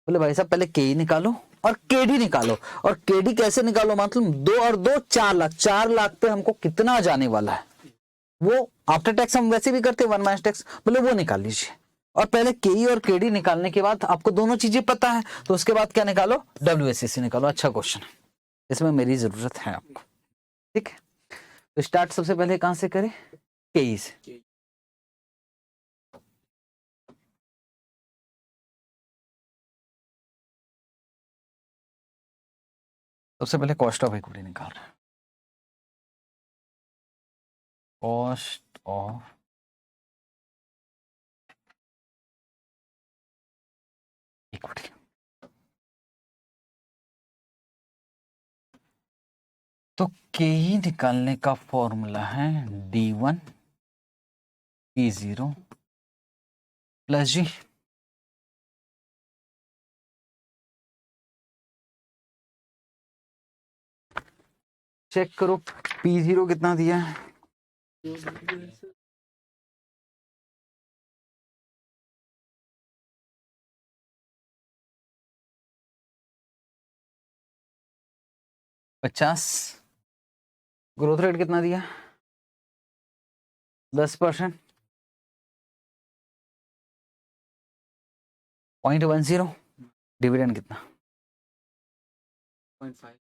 बोले भाई साहब पहले के निकालो और केडी निकालो। और केडी कैसे निकालो? मतलब 2 और 2 4 लाख। 4 लाख पे हमको कितना जाने वाला है, वो आफ्टर टैक्स हम वैसे भी करते हैं 1 माइनस टैक्स। बोले वो निकाल लीजिए। और पहले केई और केडी निकालने के बाद आपको दोनों चीजें पता है, तो उसके बाद क्या निकालो? WACC निकालो। अच्छा क्वेश्चन है, इसमें मेरी जरूरत है आपको। ठीक है, तो स्टार्ट सबसे पहले कहां से करें? केई से। सबसे पहले कॉस्ट ऑफ इक्विटी निकाल रहे हैं। Cost of equity. तो के निकालने का फॉर्मूला है D1 P0 plus G। Check करो P0 कितना दिया है? $50। ग्रोथ रेट कितना दिया? 10%। 0.10। डिविडेंड कितना? 0.5।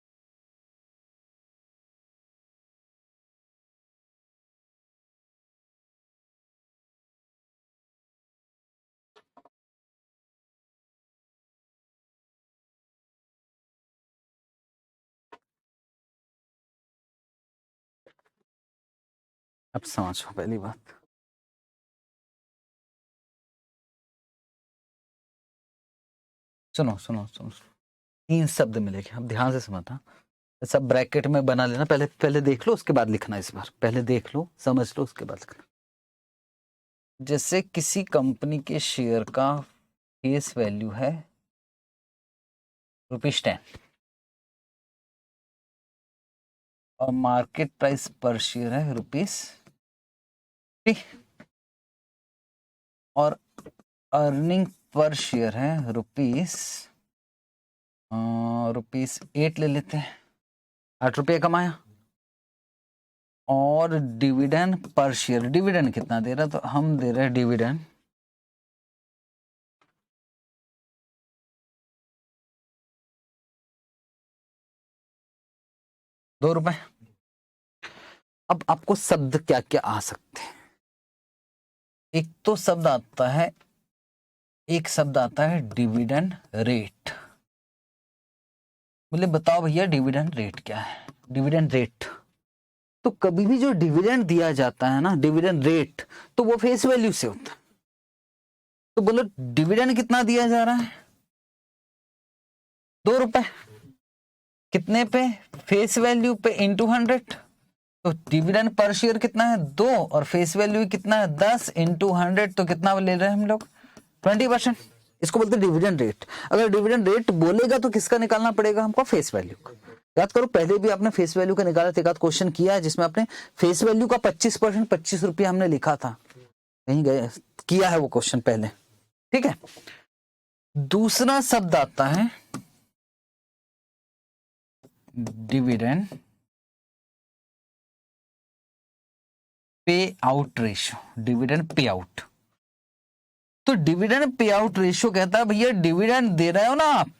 अब समझो पहली बात, सुनो सुनो सुनो, 3 शब्द मिलेंगे, अब ध्यान से समझना। सब ब्रैकेट में बना लेना, पहले पहले देख लो उसके बाद लिखना। इस बार पहले देख लो, समझ लो, उसके बाद लिखना। जैसे किसी कंपनी के शेयर का फेस वैल्यू है ₹10 और मार्केट प्राइस पर शेयर है ₹50 और अर्निंग पर शेयर है ₹8 ले लेते हैं। ₹8 कमाया। और डिविडेंड पर शेयर, डिविडेंड कितना दे रहा है? तो हम दे रहे हैं डिविडेंड ₹2। अब आपको शब्द क्या क्या आ सकते हैं? एक तो शब्द आता है, एक शब्द आता है डिविडेंड रेट। बोले बताओ भैया डिविडेंड रेट क्या है? डिविडेंड रेट तो कभी भी जो डिविडेंड दिया जाता है ना, डिविडेंड रेट, तो वो फेस वैल्यू से होता है। तो बोलो डिविडेंड कितना दिया जा रहा है? ₹2। कितने पे? फेस वैल्यू पे इंटू 100। तो डिविडेंड पर शेयर कितना है? 2, और फेस वैल्यू कितना है? 10 इंटू 100, तो कितना ले रहे हैं हम लोग? 20%। इसको बोलते हैं डिविडेंड रेट। अगर डिविडेंड रेट बोलेगा तो किसका निकालना पड़ेगा हमको? फेस वैल्यू का। याद करो पहले भी आपने फेस वैल्यू का निकाला था, एक आध क्वेश्चन किया है जिसमें आपने फेस वैल्यू का 25%, ₹25 हमने लिखा था, कहीं गए किया है वो क्वेश्चन पहले। ठीक है। दूसरा शब्द आता है dividend pay out ratio. Dividend pay out, तो डिविडेंड पे आउट रेशियो कहता है भैया डिविडेंड दे रहे हो ना आप,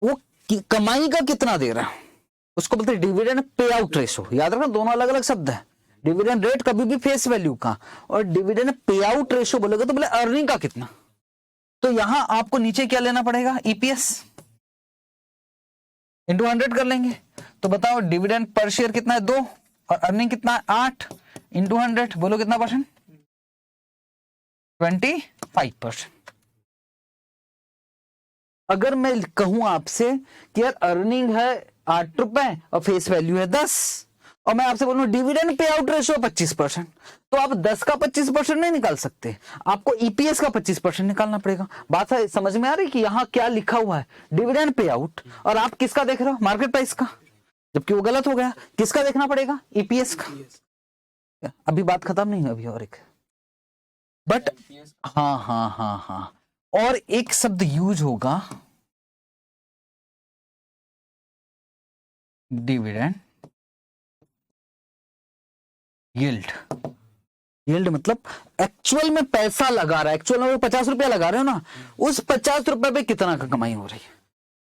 वो कमाई का कितना दे रहा है, उसको बोलते हैं डिविडेंड पे आउट रेशियो। याद रखना दोनों अलग अलग शब्द है। डिविडेंड रेट कभी भी फेस वैल्यू का, और डिविडेंड पे आउट रेशियो बोलोगे तो बोले अर्निंग का कितना। तो यहां आपको नीचे क्या लेना पड़ेगा? ईपीएस इंटू 100 कर लेंगे। तो बताओ डिविडेंड पर शेयर कितना है? 2, और अर्निंग कितना है? 8 इंटू 100, बोलो कितना परसेंट? 25%। अगर मैं कहूं आपसे कि यार अर्निंग है ₹8 और फेस वैल्यू है 10, और मैं आपसे बोलूं डिविडेंड पे आउट रेशियो 25%, तो आप 10 का 25% नहीं निकाल सकते, आपको ईपीएस का 25% निकालना पड़ेगा। बात है समझ में आ रही कि यहाँ क्या लिखा हुआ है? डिविडेंड पे आउट, और आप किसका देख रहे हो? मार्केट प्राइस का, जबकि वो गलत हो गया। किसका देखना पड़ेगा? ईपीएस का। अभी बात खत्म नहीं है, अभी और एक बट, हाँ हाँ हाँ हाँ, और एक शब्द यूज होगा डिविडेंड यील्ड। यील्ड मतलब एक्चुअल में पैसा लगा रहा है, एक्चुअल में ₹50 लगा रहे हो ना, उस ₹50 पे कितना का कमाई हो रही है,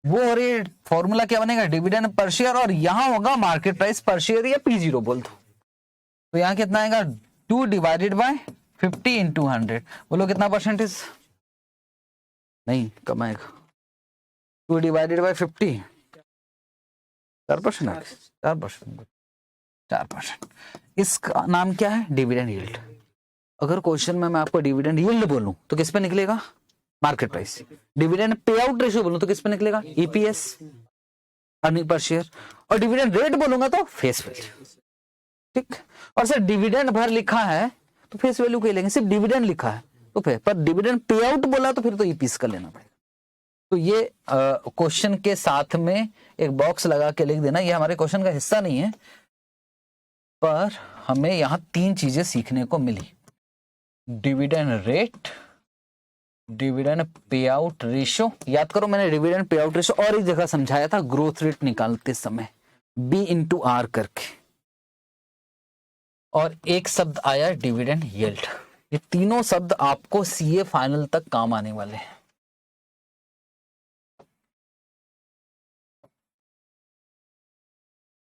वो हो रही है। फॉर्मूला क्या बनेगा? डिविडेंड पर शेयर, और यहां होगा मार्केट प्राइस पर शेयर या P0 बोल दो। तो यहां कितना आएगा? 2 डिवाइडेड बाय 50 इंटू 100, बोलो कितना परसेंटेज? नहीं कम आएगा। 2 डिवाइडेड बाय 50, 4%। 4%, 4%। इसका नाम क्या है? Dividend yield. अगर क्वेश्चन में मैं आपको डिविडेंड यील्ड बोलूं तो किस पे निकलेगा? Market price. Dividend pay out ratio बोलूं तो किस पे निकलेगा? EPS, earning per share. और डिविडेंड रेट बोलूंगा तो फेस वैल्यू। ठीक। और सर डिविडेंड भर लिखा है तो फेस वैल्यू के लेंगे, सिर्फ डिविडेंड लिखा है तो फिर, पर डिविडेंड पे आउट बोला तो फिर तो ईपीएस का लेना पड़ेगा। तो ये क्वेश्चन के साथ में एक बॉक्स लगा के लिख देना, ये हमारे क्वेश्चन का हिस्सा नहीं है, पर हमें यहां 3 चीजें सीखने को मिली। Dividend rate, dividend pay out ratio. याद करो मैंने डिविडेंड पे आउट रेशियो और एक जगह समझाया था, ग्रोथ रेट निकालते समय B इंटू आर करके, और एक शब्द आया डिविडेंड यील्ड। ये तीनों शब्द आपको सीए फाइनल तक काम आने वाले हैं।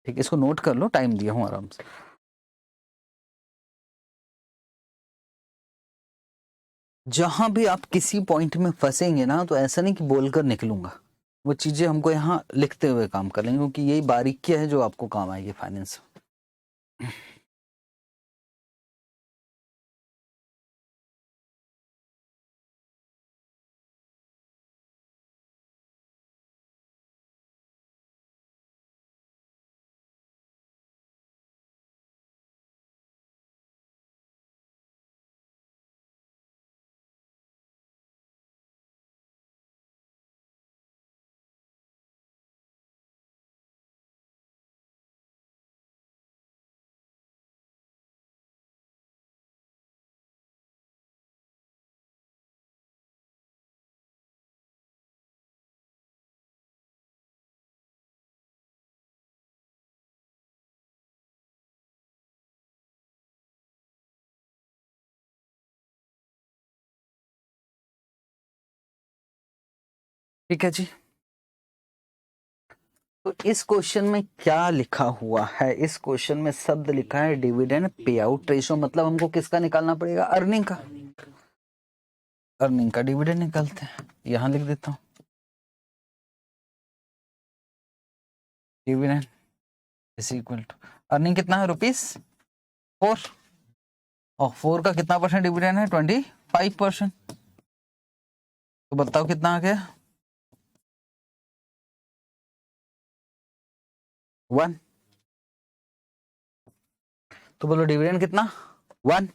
ठीक है, इसको नोट कर लो, टाइम दिया हूं आराम से। जहां भी आप किसी पॉइंट में फंसेंगे ना, तो ऐसा नहीं कि बोलकर निकलूंगा, वो चीजें हमको यहाँ लिखते हुए काम कर लेंगे, क्योंकि यही बारीकियां है जो आपको काम आएगी फाइनेंस। ठीक है जी। तो इस क्वेश्चन में क्या लिखा हुआ है? इस क्वेश्चन में शब्द लिखा है डिविडेंड पे आउट रेशियो, मतलब हमको किसका निकालना पड़ेगा? अर्निंग का। अर्निंग का डिविडेंड निकालते हैं, यहां लिख देता हूं dividend is equal to earning कितना है ₹4, और 4 का कितना परसेंट डिविडेंड है? 25%। तो बताओ कितना आ गया? 1। तो बोलो डिविडेंड कितना? 1।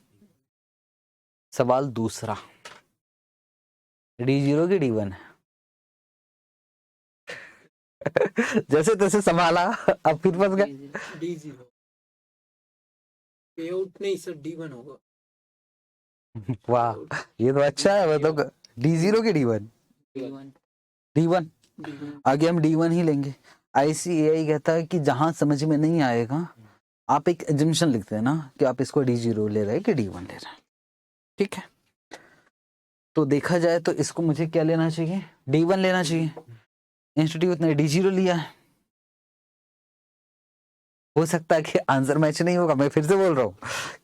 सवाल दूसरा, D0 की D1 है। जैसे तैसे संभाला, अब फिर फंस गए। D0 पे आउट नहीं सर, D1 होगा। वाह, ये तो अच्छा है। वो तो D0 की D1, D1 आगे हम D1 ही लेंगे। ICAI कहता है कि जहां समझ में नहीं आएगा आप एक एजम्पशन लिखते हैं ना कि आप इसको D0 ले रहे हैं कि D1 ले रहे हैं, ठीक है। तो देखा जाए तो इसको मुझे क्या लेना चाहिए? D1 लेना चाहिए। इंस्टीट्यूट ने D0 लिया है। हो सकता है कि आंसर मैच नहीं होगा, मैं फिर से बोल रहा हूँ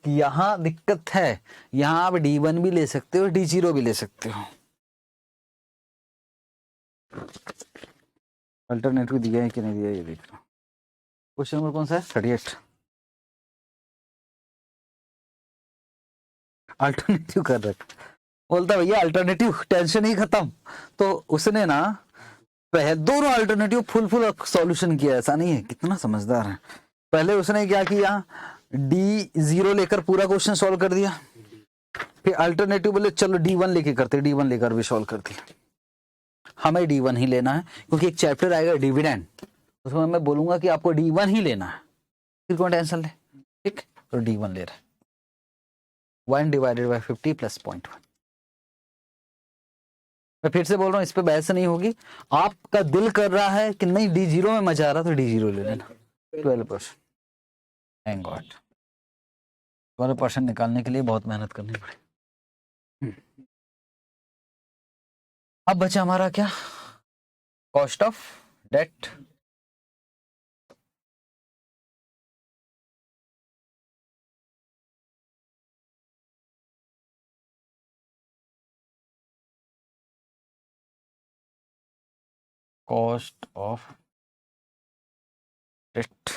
कि यहाँ दिक्कत है। यहाँ आप D1 भी ले सकते हो, D0 भी ले सकते हो। अल्टरनेटिव दिया है कि नहीं दिया ये देख लो। क्वेश्चन नंबर कौन सा है? 38। अल्टरनेटिव कर रखा, बोलता भैया अल्टरनेटिव टेंशन ही खत्म। तो उसने ना पहले दोनों अल्टरनेटिव फुल सॉल्यूशन किया, ऐसा नहीं है। कितना समझदार है। पहले उसने क्या किया? D0 लेकर पूरा क्वेश्चन सॉल्व कर दिया। फिर अल्टरनेटिव बोले चलो D1 लेके करते, D1 लेकर भी सॉल्व कर दिया। हमें D1 ही लेना है क्योंकि एक चैप्टर आएगा डिविडेंड, उसमें मैं बोलूंगा कि आपको D1 ही लेना है, फिर कौन टेंशन ले। ठीक, तो D1 ले रहे हैं। 1 डिवाइडेड बाई 50 प्लस 0.1। मैं फिर से बोल रहा हूँ, इस पे बहस नहीं होगी। आपका दिल कर रहा है कि नहीं D0 में मजा आ रहा, तो D0 ले लेना। 12%। थैंक गॉड, 12% निकालने के लिए बहुत मेहनत करनी पड़ी। अब बचा हमारा क्या? Cost of debt. Cost of debt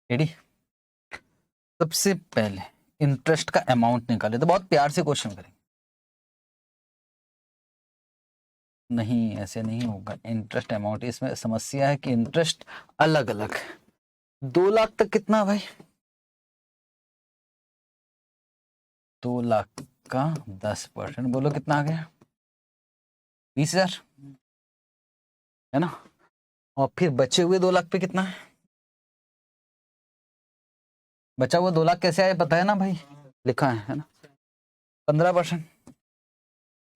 ready. सबसे पहले इंटरेस्ट का अमाउंट निकाले, तो बहुत प्यार से क्वेश्चन करेंगे। नहीं, ऐसे नहीं होगा। इंटरेस्ट अमाउंट, इसमें समस्या है कि इंटरेस्ट अलग अलग है। 2 लाख तक कितना भाई? 2 लाख का 10%, बोलो कितना आ गया? 20,000 है ना। और फिर बचे हुए 2 लाख पे कितना है? बचा हुआ 2 लाख कैसे आया पता है ना भाई? लिखा है ना, 15%।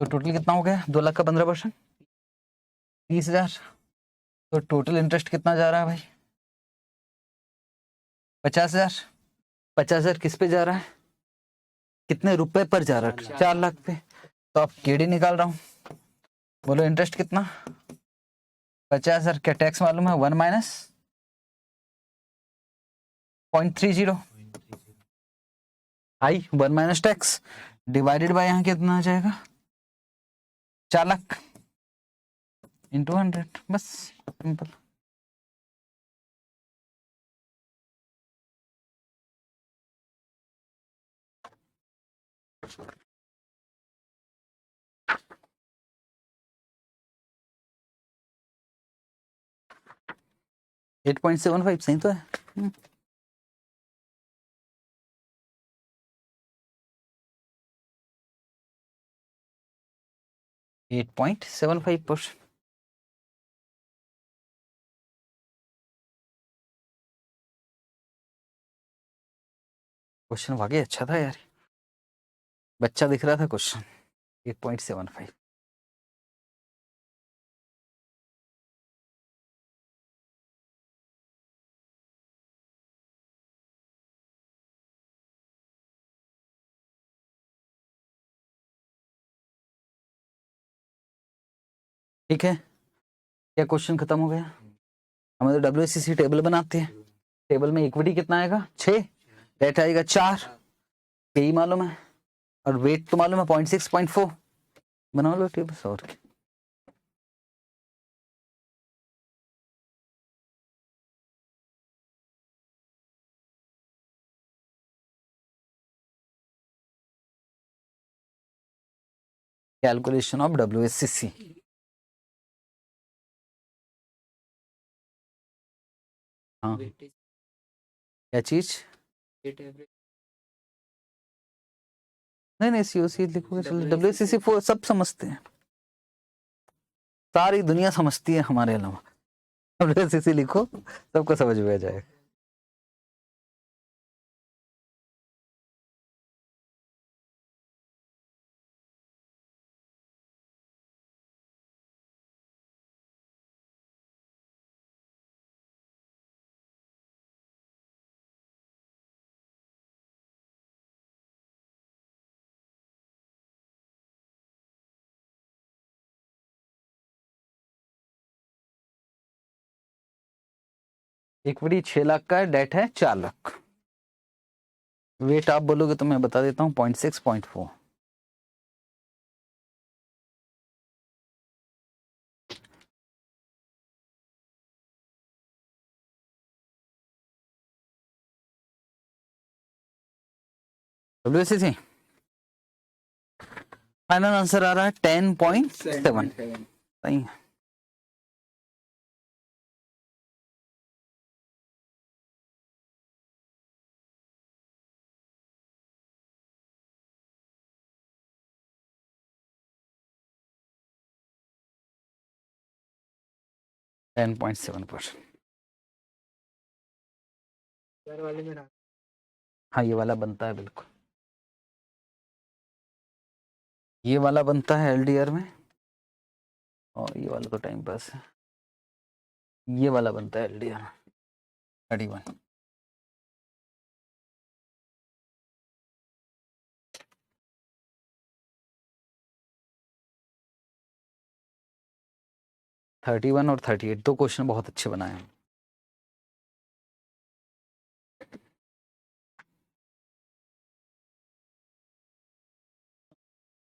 तो टोटल कितना हो गया? 2 लाख का 15%, 30,000। तो टोटल इंटरेस्ट कितना जा रहा है भाई? 50,000। 50,000 किस पे जा रहा है? कितने रुपए पर जा रहा है? 4 लाख पे। तो आप केडी निकाल रहा हूं, बोलो इंटरेस्ट कितना? 50,000। क्या टैक्स मालूम है? 1 माइनस 0.30। आई 1 माइनस टैक्स डिवाइडेड बाय यहाँ कितना आ जाएगा? 4 लाख इंटू 100, बस सिंपल। एट 8.75 सही तो है। 8.75%। क्वेश्चन वाकई अच्छा था यार, बच्चा दिख रहा था क्वेश्चन। 8.75। ठीक है, क्या क्वेश्चन खत्म हो गया? हमें तो WACC टेबल बनाते हैं, टेबल में इक्विटी कितना आएगा 6, डेट आएगा 4, यही मालूम है, और वेट तो मालूम है 0.6 0.4, बना लो टेबल। और कैलकुलेशन ऑफ WACC, हाँ वेटेज क्या चीज, वेट एवरेज नहीं COC लिखोगे चलो, WACC WACC सब समझते हैं, सारी दुनिया समझती है हमारे अलावा, WACC लिखो सबको समझ में आ जाएगा। इक्विटी 6 लाख का है, डेट है 4 लाख, वेट आप बोलोगे तो मैं बता देता हूँ 0.6 0.4। WACC फाइनल आंसर आ रहा है 10.7, सही है। Ten point 7%। वाले में रहा। हाँ ये वाला बनता है बिल्कुल, ये वाला बनता है LDR में, और ये वाला तो टाइम पास है, ये वाला बनता है LDR में 31। थर्टी वन और 38 दो क्वेश्चन बहुत अच्छे बनाए हैं।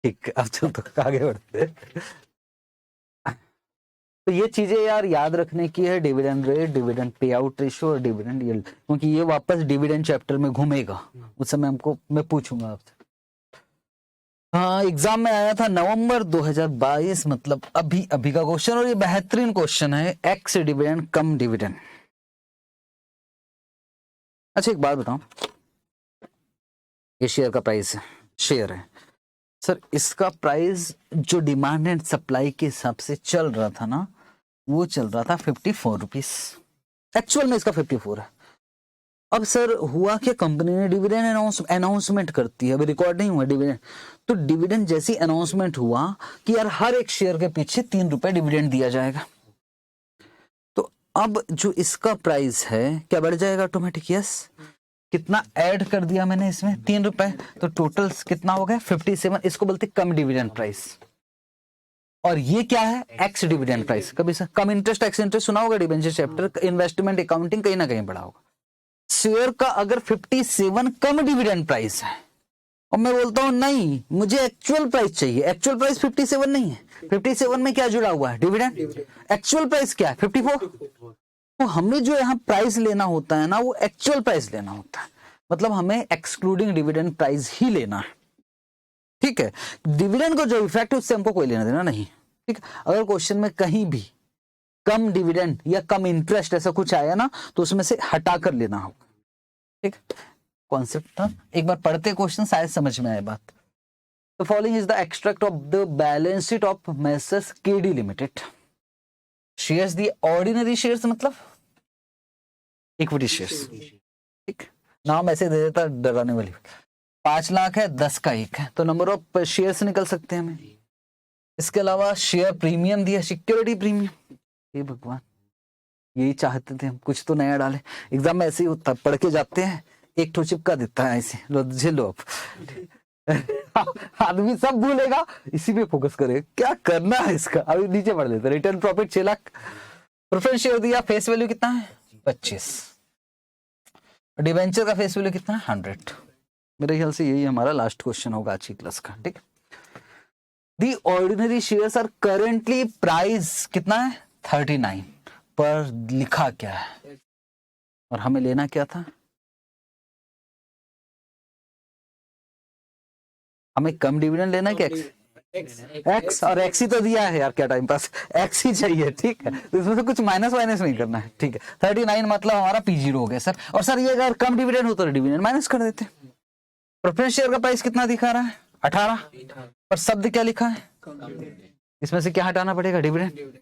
ठीक है, अब चल तो आगे बढ़ते हैं। तो ये चीजें यार याद रखने की है, dividend rate, dividend pay out ratio और डिविडेंड यील्ड, क्योंकि ये वापस डिविडेंड चैप्टर में घूमेगा, उस समय हमको मैं पूछूंगा आपसे। हाँ एग्जाम में आया था नवंबर 2022, मतलब अभी अभी का क्वेश्चन, और ये बेहतरीन क्वेश्चन है, एक्स डिविडेंड कम डिविडेंड। अच्छा एक बात बताओ, ये शेयर का प्राइस है, शेयर है सर, इसका प्राइस जो डिमांड एंड सप्लाई के हिसाब से चल रहा था ना, वो चल रहा था 54 रुपीज, एक्चुअल में इसका 54 है। अब सर हुआ क्या, कंपनी ने डिविडेंड अनाउंसमेंट करती है, अभी रिकॉर्ड नहीं हुआ डिविडेंड, तो डिविडेंड जैसी अनाउंसमेंट हुआ कि यार हर एक शेयर के पीछे 3 रुपए डिविडेंड दिया जाएगा, तो अब जो इसका प्राइस है क्या बढ़ जाएगा ऑटोमेटिक, यस। कितना ऐड कर दिया मैंने इसमें, 3 रुपए, तो टोटल कितना हो गया 57, इसको बोलते कम डिविडेंड प्राइस। और ये क्या है, एक्स डिविडेंड प्राइस। कभी सर कम इंटरेस्ट एक्स इंटरेस्ट सुना होगा डिबेंचर चैप्टर, इन्वेस्टमेंट अकाउंटिंग कहीं ना कहीं पढ़ा होगा। शेयर का अगर 57 कम डिविडेंड प्राइस है, और मैं बोलता हूं नहीं मुझे एक्चुअल प्राइस चाहिए, एक्चुअल प्राइस 57 नहीं है, 57 में क्या जुड़ा हुआ है, डिविडेंड। एक्चुअल प्राइस क्या है 54, तो हमें जो यहाँ प्राइस लेना होता है ना, वो एक्चुअल प्राइस लेना होता है, मतलब हमें एक्सक्लूडिंग डिविडेंड प्राइस ही लेना है, ठीक है। डिविडेंड को जो इफेक्ट है उससे हमको कोई लेना देना नहीं, ठीक है। अगर क्वेश्चन में कहीं भी कम डिविडेंड या कम इंटरेस्ट ऐसा कुछ आया ना, तो उसमें से हटा कर लेना होगा, ठीक। कॉन्सेप्ट था, एक बार पढ़ते क्वेश्चन शायद समझ में आए बात। The following is the extract of the balance sheet of Messrs KD Limited. Shares the ordinary shares मतलब इक्विटी शेयर्स, ठीक। नाम ऐसे दे देता डराने वाली, 5 लाख है, 10 का 1 है, तो नंबर ऑफ शेयर्स निकल सकते हैं हमें। इसके अलावा शेयर प्रीमियम दिया, सिक्योरिटी प्रीमियम, ये भगवान यही चाहते थे हम, कुछ तो नया डाले। एग्जाम में ऐसे ही होता, पढ़ के जाते हैं, एक ठो चिपका देता है ऐसे, लो झेलो अब। आदमी सब भूलेगा, इसी पे फोकस करे, क्या करना है इसका। अभी नीचे पढ़ लेते, return profit 6 lakh, preference share दिया, फेस वैल्यू कितना है 25, डिवेंचर का फेस वैल्यू कितना है 100। मेरे ख्याल से यही हमारा लास्ट क्वेश्चन होगा आज की क्लास का, ठीक। The ordinary shares are currently price कितना है 39, पर लिखा क्या है और हमें लेना क्या था, हमें कम डिविडेंड लेना है कि एक्स, और एक्स ही तो दिया है यार, क्या टाइम पास, एक्स ही चाहिए, ठीक है। तो इसमें से कुछ माइनस वाइनस नहीं करना है, ठीक है। 39 मतलब हमारा P0 हो गया सर। और सर ये अगर कम डिविडेंड हो तो डिविडेंड माइनस कर देते। प्रेफरेंस शेयर का प्राइस कितना दिखा रहा है 18, पर शब्द क्या लिखा है, इसमें से क्या हटाना पड़ेगा, डिविडेंड।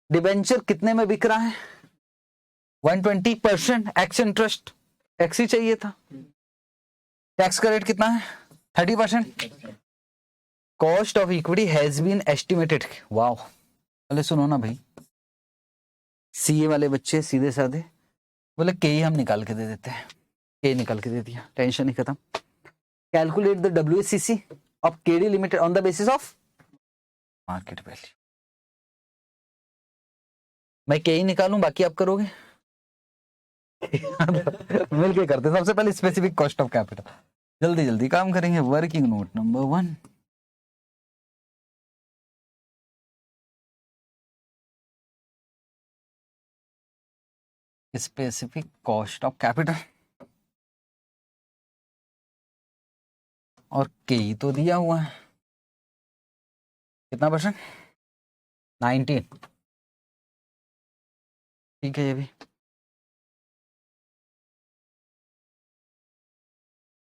डिबेंचर कितने में बिक रहा है 120%, एक्स इंटरेस्ट, एक्स ही चाहिए था। टैक्स का रेट कितना है 30%। Cost of equity has been estimated, wow. पहले सुनो ना भाई, सीए वाले बच्चे सीधे साधे बोले के ही हम निकाल के दे देते हैं, के निकाल के दे दिया, टेंशन ही खत्म। Calculate the WACC of KD limited on the basis of market value. मैं के ही निकालूं, बाकी आप करोगे मिलके करते। सबसे पहले स्पेसिफिक कॉस्ट ऑफ कैपिटल, जल्दी जल्दी काम करेंगे। Working note number 1, specific cost of capital, और के ही तो दिया हुआ है कितना परसेंट 19, ठीक है। ये भी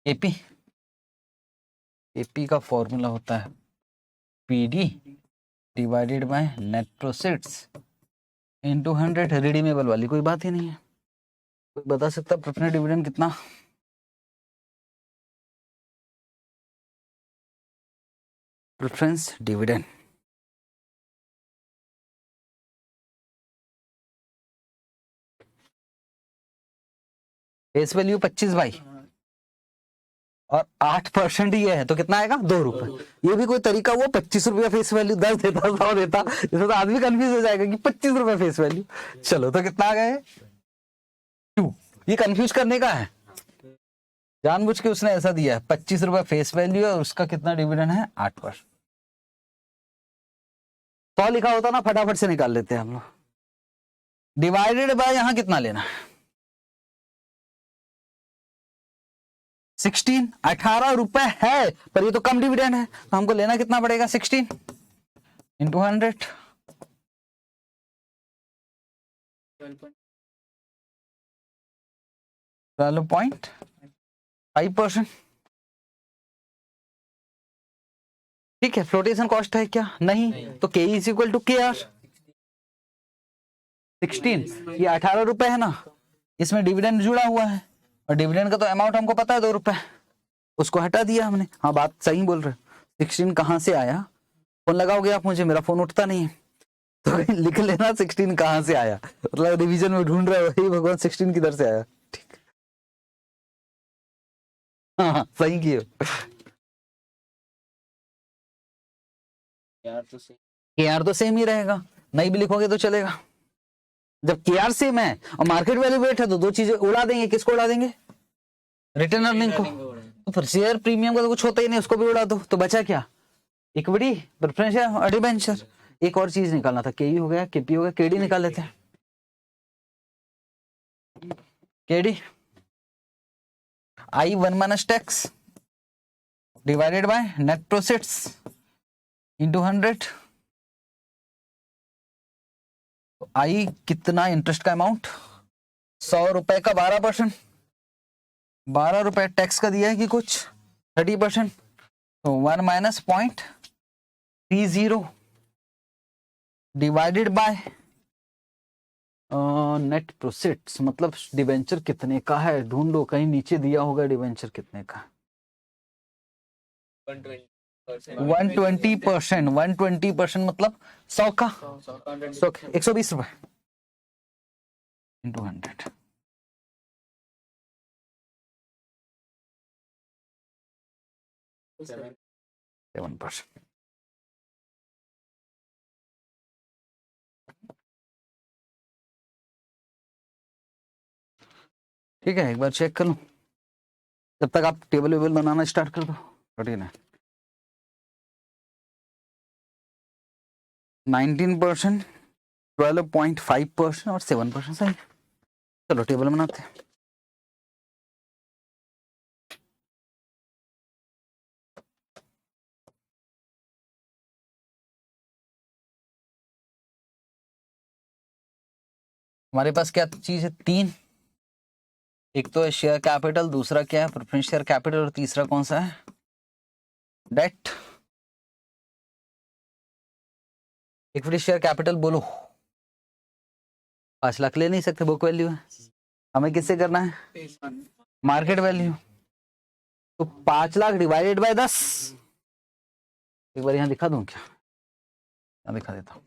एपी, एपी का फॉर्मूला होता है PD divided by net proceeds into 100, redeemable वाली कोई बात ही नहीं है। कोई बता सकता प्रेफरेंस डिविडेंड कितना, प्रेफरेंस डिविडेंड फेस वैल्यू 25 भाई, और 8% ही है तो कितना आएगा 2 रुपए। ये भी कोई तरीका हुआ, 25 रुपया फेस वैल्यू, 10 देता 100 देता, इसमें तो आदमी कंफ्यूज हो जाएगा कि 25 रुपए फेस वैल्यू। चलो तो कितना आ गए 2, ये कंफ्यूज करने का है, जानबूझ के उसने ऐसा दिया है। 25 रुपए फेस वैल्यू है और उसका कितना डिविडेंड है 8%। 100 लिखा होता ना फटाफट से निकाल लेते हैं हम लोग। डिवाइडेड बाय यहां कितना लेना है 16, 18 रुपए है, पर ये तो कम डिविडेंड है, तो हमको लेना कितना पड़ेगा 16 इंटू 100, 12.5%, ठीक है। फ्लोटेशन कॉस्ट है क्या, नहीं, तो के इज इक्वल टू के आर 16, ये 18 रुपए है ना, इसमें डिविडेंड जुड़ा हुआ है, और डिविडेंड का तो अमाउंट हमको पता है 2 रुपए, उसको हटा दिया हमने। हाँ बात सही बोल रहे, 16 कहाँ से आया, फोन लगाओगे आप मुझे, मेरा फोन उठता नहीं है, तो लिख लेना 16 कहाँ से आया, मतलब रिवीजन में ढूंढ रहे हो, हे भगवान 16 किधर से आया, ठीक। हाँ सही किए यार, तो सही। केआर तो सेम ही रहेगा, नहीं भी लिखोगे तो चलेगा। जब केआर सेम है और मार्केट वैल्यू वेट है तो दो चीजें उड़ा देंगे, किसको उड़ा देंगे, रिटर्न अर्निंग को। तो फिर शेयर प्रीमियम का तो कुछ होता ही नहीं, उसको भी उड़ा दो, तो बचा क्या, इक्विटी, प्रेफरेंस और डिबेंचर। एक और चीज निकालना था, केई हो गया, केपी हो गया, केडी निकाल लेते हैं। केडी आई 1 माइनस tax divided by net proceeds into 100, आई कितना इंटरेस्ट का अमाउंट 100 रुपए का 12%, 12 रुपए टैक्स का दिया है कि कुछ 30%, तो 1 minus 0.30 divided by net proceeds, मतलब डिवेंचर कितने का है, ढूंढो कहीं नीचे दिया होगा डिवेंचर कितने का। 120%, 120% मतलब 100 का, 120 रुपए इंटू 100, 7%। ठीक है, एक बार चेक कर लो जब तक आप टेबल वेबल बनाना स्टार्ट कर दो। 19%, 12.5% और 7% सही। चलो टेबल बनाते हैं। हमारे पास क्या चीज है? 3। एक तो है शेयर कैपिटल, दूसरा क्या है? प्रेफरेंस शेयर कैपिटल, और तीसरा कौन सा है? डेट। इक्विटी शेयर कैपिटल बोलो। 5 लाख ले नहीं सकते, बुक वैल्यू है। हमें किससे करना है? Market value. तो 5 लाख डिवाइडेड बाय 10। एक बार यहाँ दिखा दूं क्या? यहाँ दिखा देता हूँ।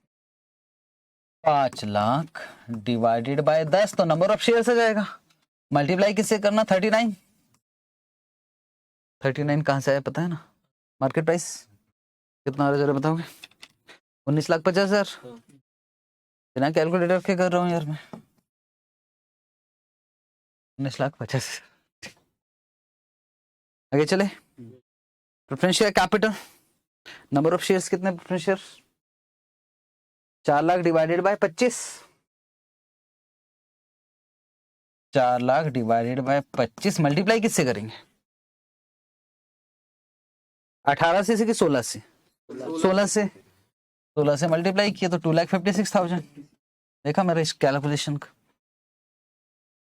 5 लाख डिवाइडेड बाय 10 तो नंबर ऑफ शेयर आ जाएगा। मल्टीप्लाई किससे करना? 39। 39 कहाँ से आया पता है ना? मार्केट प्राइस कितना आ रहा है जरा बताओगे? 19,50,000। बिना कैलकुलेटर के कर रहा हूँ यार मैं। 19,50,000। आगे चले। Preference share capital, number of shares कितने? Preference share 4 lakh divided by 25। 4 lakh divided by 25 multiply किससे करेंगे? 18 से कि 16 से? 16 से। 16 से मल्टीप्लाई किया तो 2,56,000। देखा मेरा इस कैलकुलेशन का?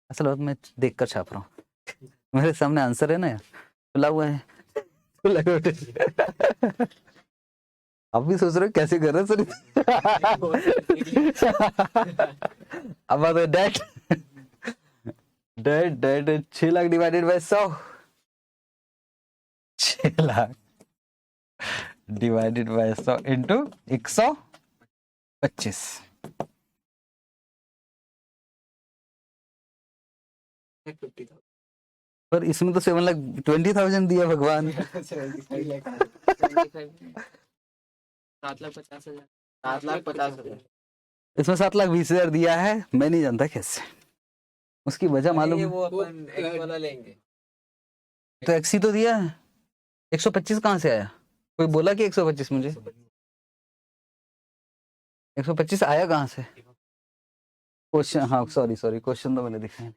असल बात मैं देख कर छाप रहा हूँ। मेरे सामने आंसर है ना यार, खुला हुआ है। आप भी सोच रहे हो कैसे कर रहे हो सर? अब debt debt debt 6 lakh divided by 100। 6 lakh divided by 100 into 125। पर इसमें तो 7,20,000 दिया भगवान। 7,50,000। 7,50,000। इसमें 7,20,000 दिया है। मैं नहीं जानता कैसे, उसकी वजह मालूम है? वो अपन एक्स वाला लेंगे। तो एक्सी तो दिया है। 125 कहाँ से आया? कोई बोला कि 125? मुझे 125 आया कहाँ से? क्वेश्चन, हाँ सॉरी सॉरी, क्वेश्चन तो मैंने दिखा है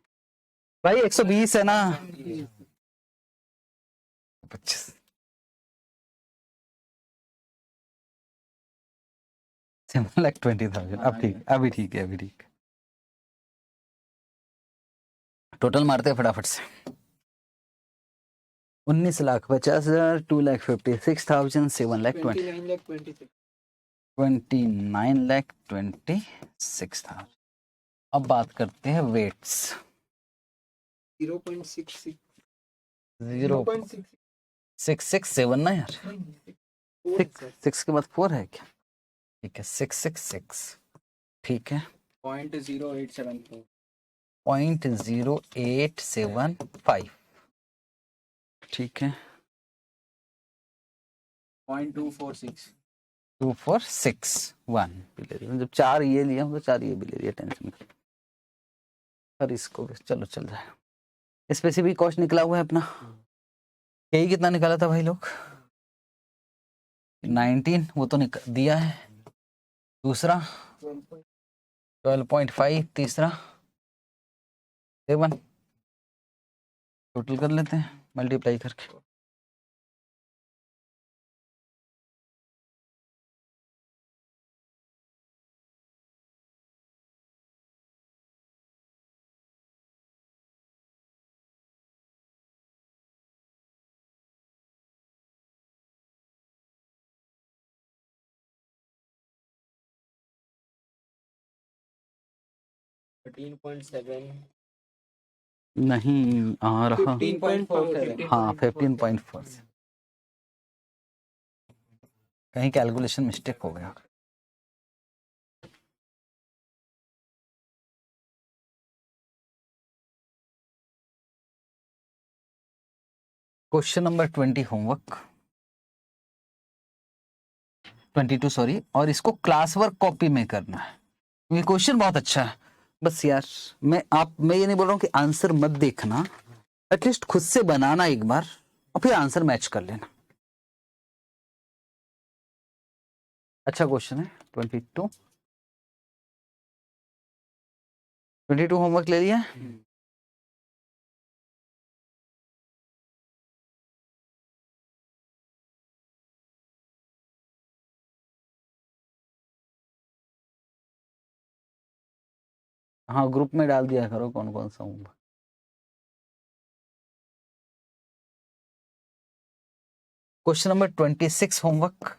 भाई। 120 है ना? 25 7,20,000। अब ठीक, अभी ठीक है, अभी ठीक। टोटल मारते हैं फटाफट से। 19,50,000, 2,56,000, 7,20,000, 29,26,000। अब बात करते हैं वेट्स। 0.66 0.667 ना यार? 6 के बाद 4 है क्या? ठीक है, 666। ठीक है, 0.0875। 0.0875। ठीक है, 0.246। 2461 भी ले लिया। जब 4 ये लिया तो 4 ये भी ले लिया, टेंशन नहीं। पर इसको भी चलो चल जाए। स्पेसिफिक कॉस्ट निकला हुआ है अपना। यही कितना निकाला था भाई लोग? 19, वो तो दिया है। दूसरा 12.5, तीसरा 7। टोटल कर लेते हैं मल्टीप्लाई करके। नहीं आ रहा। 15.4। हाँ 15.4। कहीं कैलकुलेशन मिस्टेक हो गया। क्वेश्चन नंबर 20 होमवर्क 22 सॉरी, और इसको क्लास वर्क कॉपी में करना है। ये क्वेश्चन बहुत अच्छा है। बस यार, मैं ये नहीं बोल रहा हूँ कि आंसर मत देखना, एटलीस्ट खुद से बनाना एक बार और फिर आंसर मैच कर लेना। अच्छा क्वेश्चन है। 22 होमवर्क ले लिया। हाँ, ग्रुप में डाल दिया करो कौन कौन सा होमवर्क। क्वेश्चन नंबर 26 होमवर्क,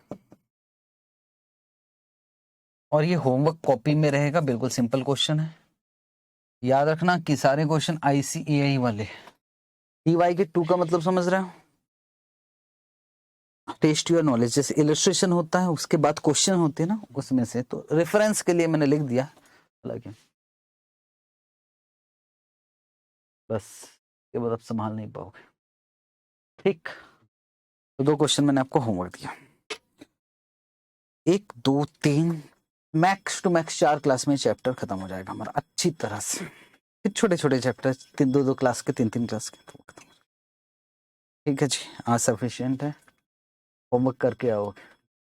और ये होमवर्क कॉपी में रहेगा, बिल्कुल सिंपल क्वेश्चन है। याद रखना कि सारे क्वेश्चन ICAI वाले। TY के 2 का मतलब समझ रहे हो? टेस्ट योर नॉलेज, जैसे इलस्ट्रेशन होता है उसके बाद क्वेश्चन होते हैं ना, उसमें से तो रेफरेंस के लिए मैंने लिख दिया, हालांकि बस ये बाद आप संभाल नहीं पाओगे। ठीक, तो 2 क्वेश्चन मैंने आपको होमवर्क दिया। 1 2 3 मैक्स टू मैक्स 4 क्लास में चैप्टर खत्म हो जाएगा हमारा अच्छी तरह से। फिर छोटे छोटे चैप्टर 2 क्लास के 3 क्लास के तो खत्म हो जाएगा। ठीक है जी, आज सफिशियंट है, होमवर्क करके आओगे।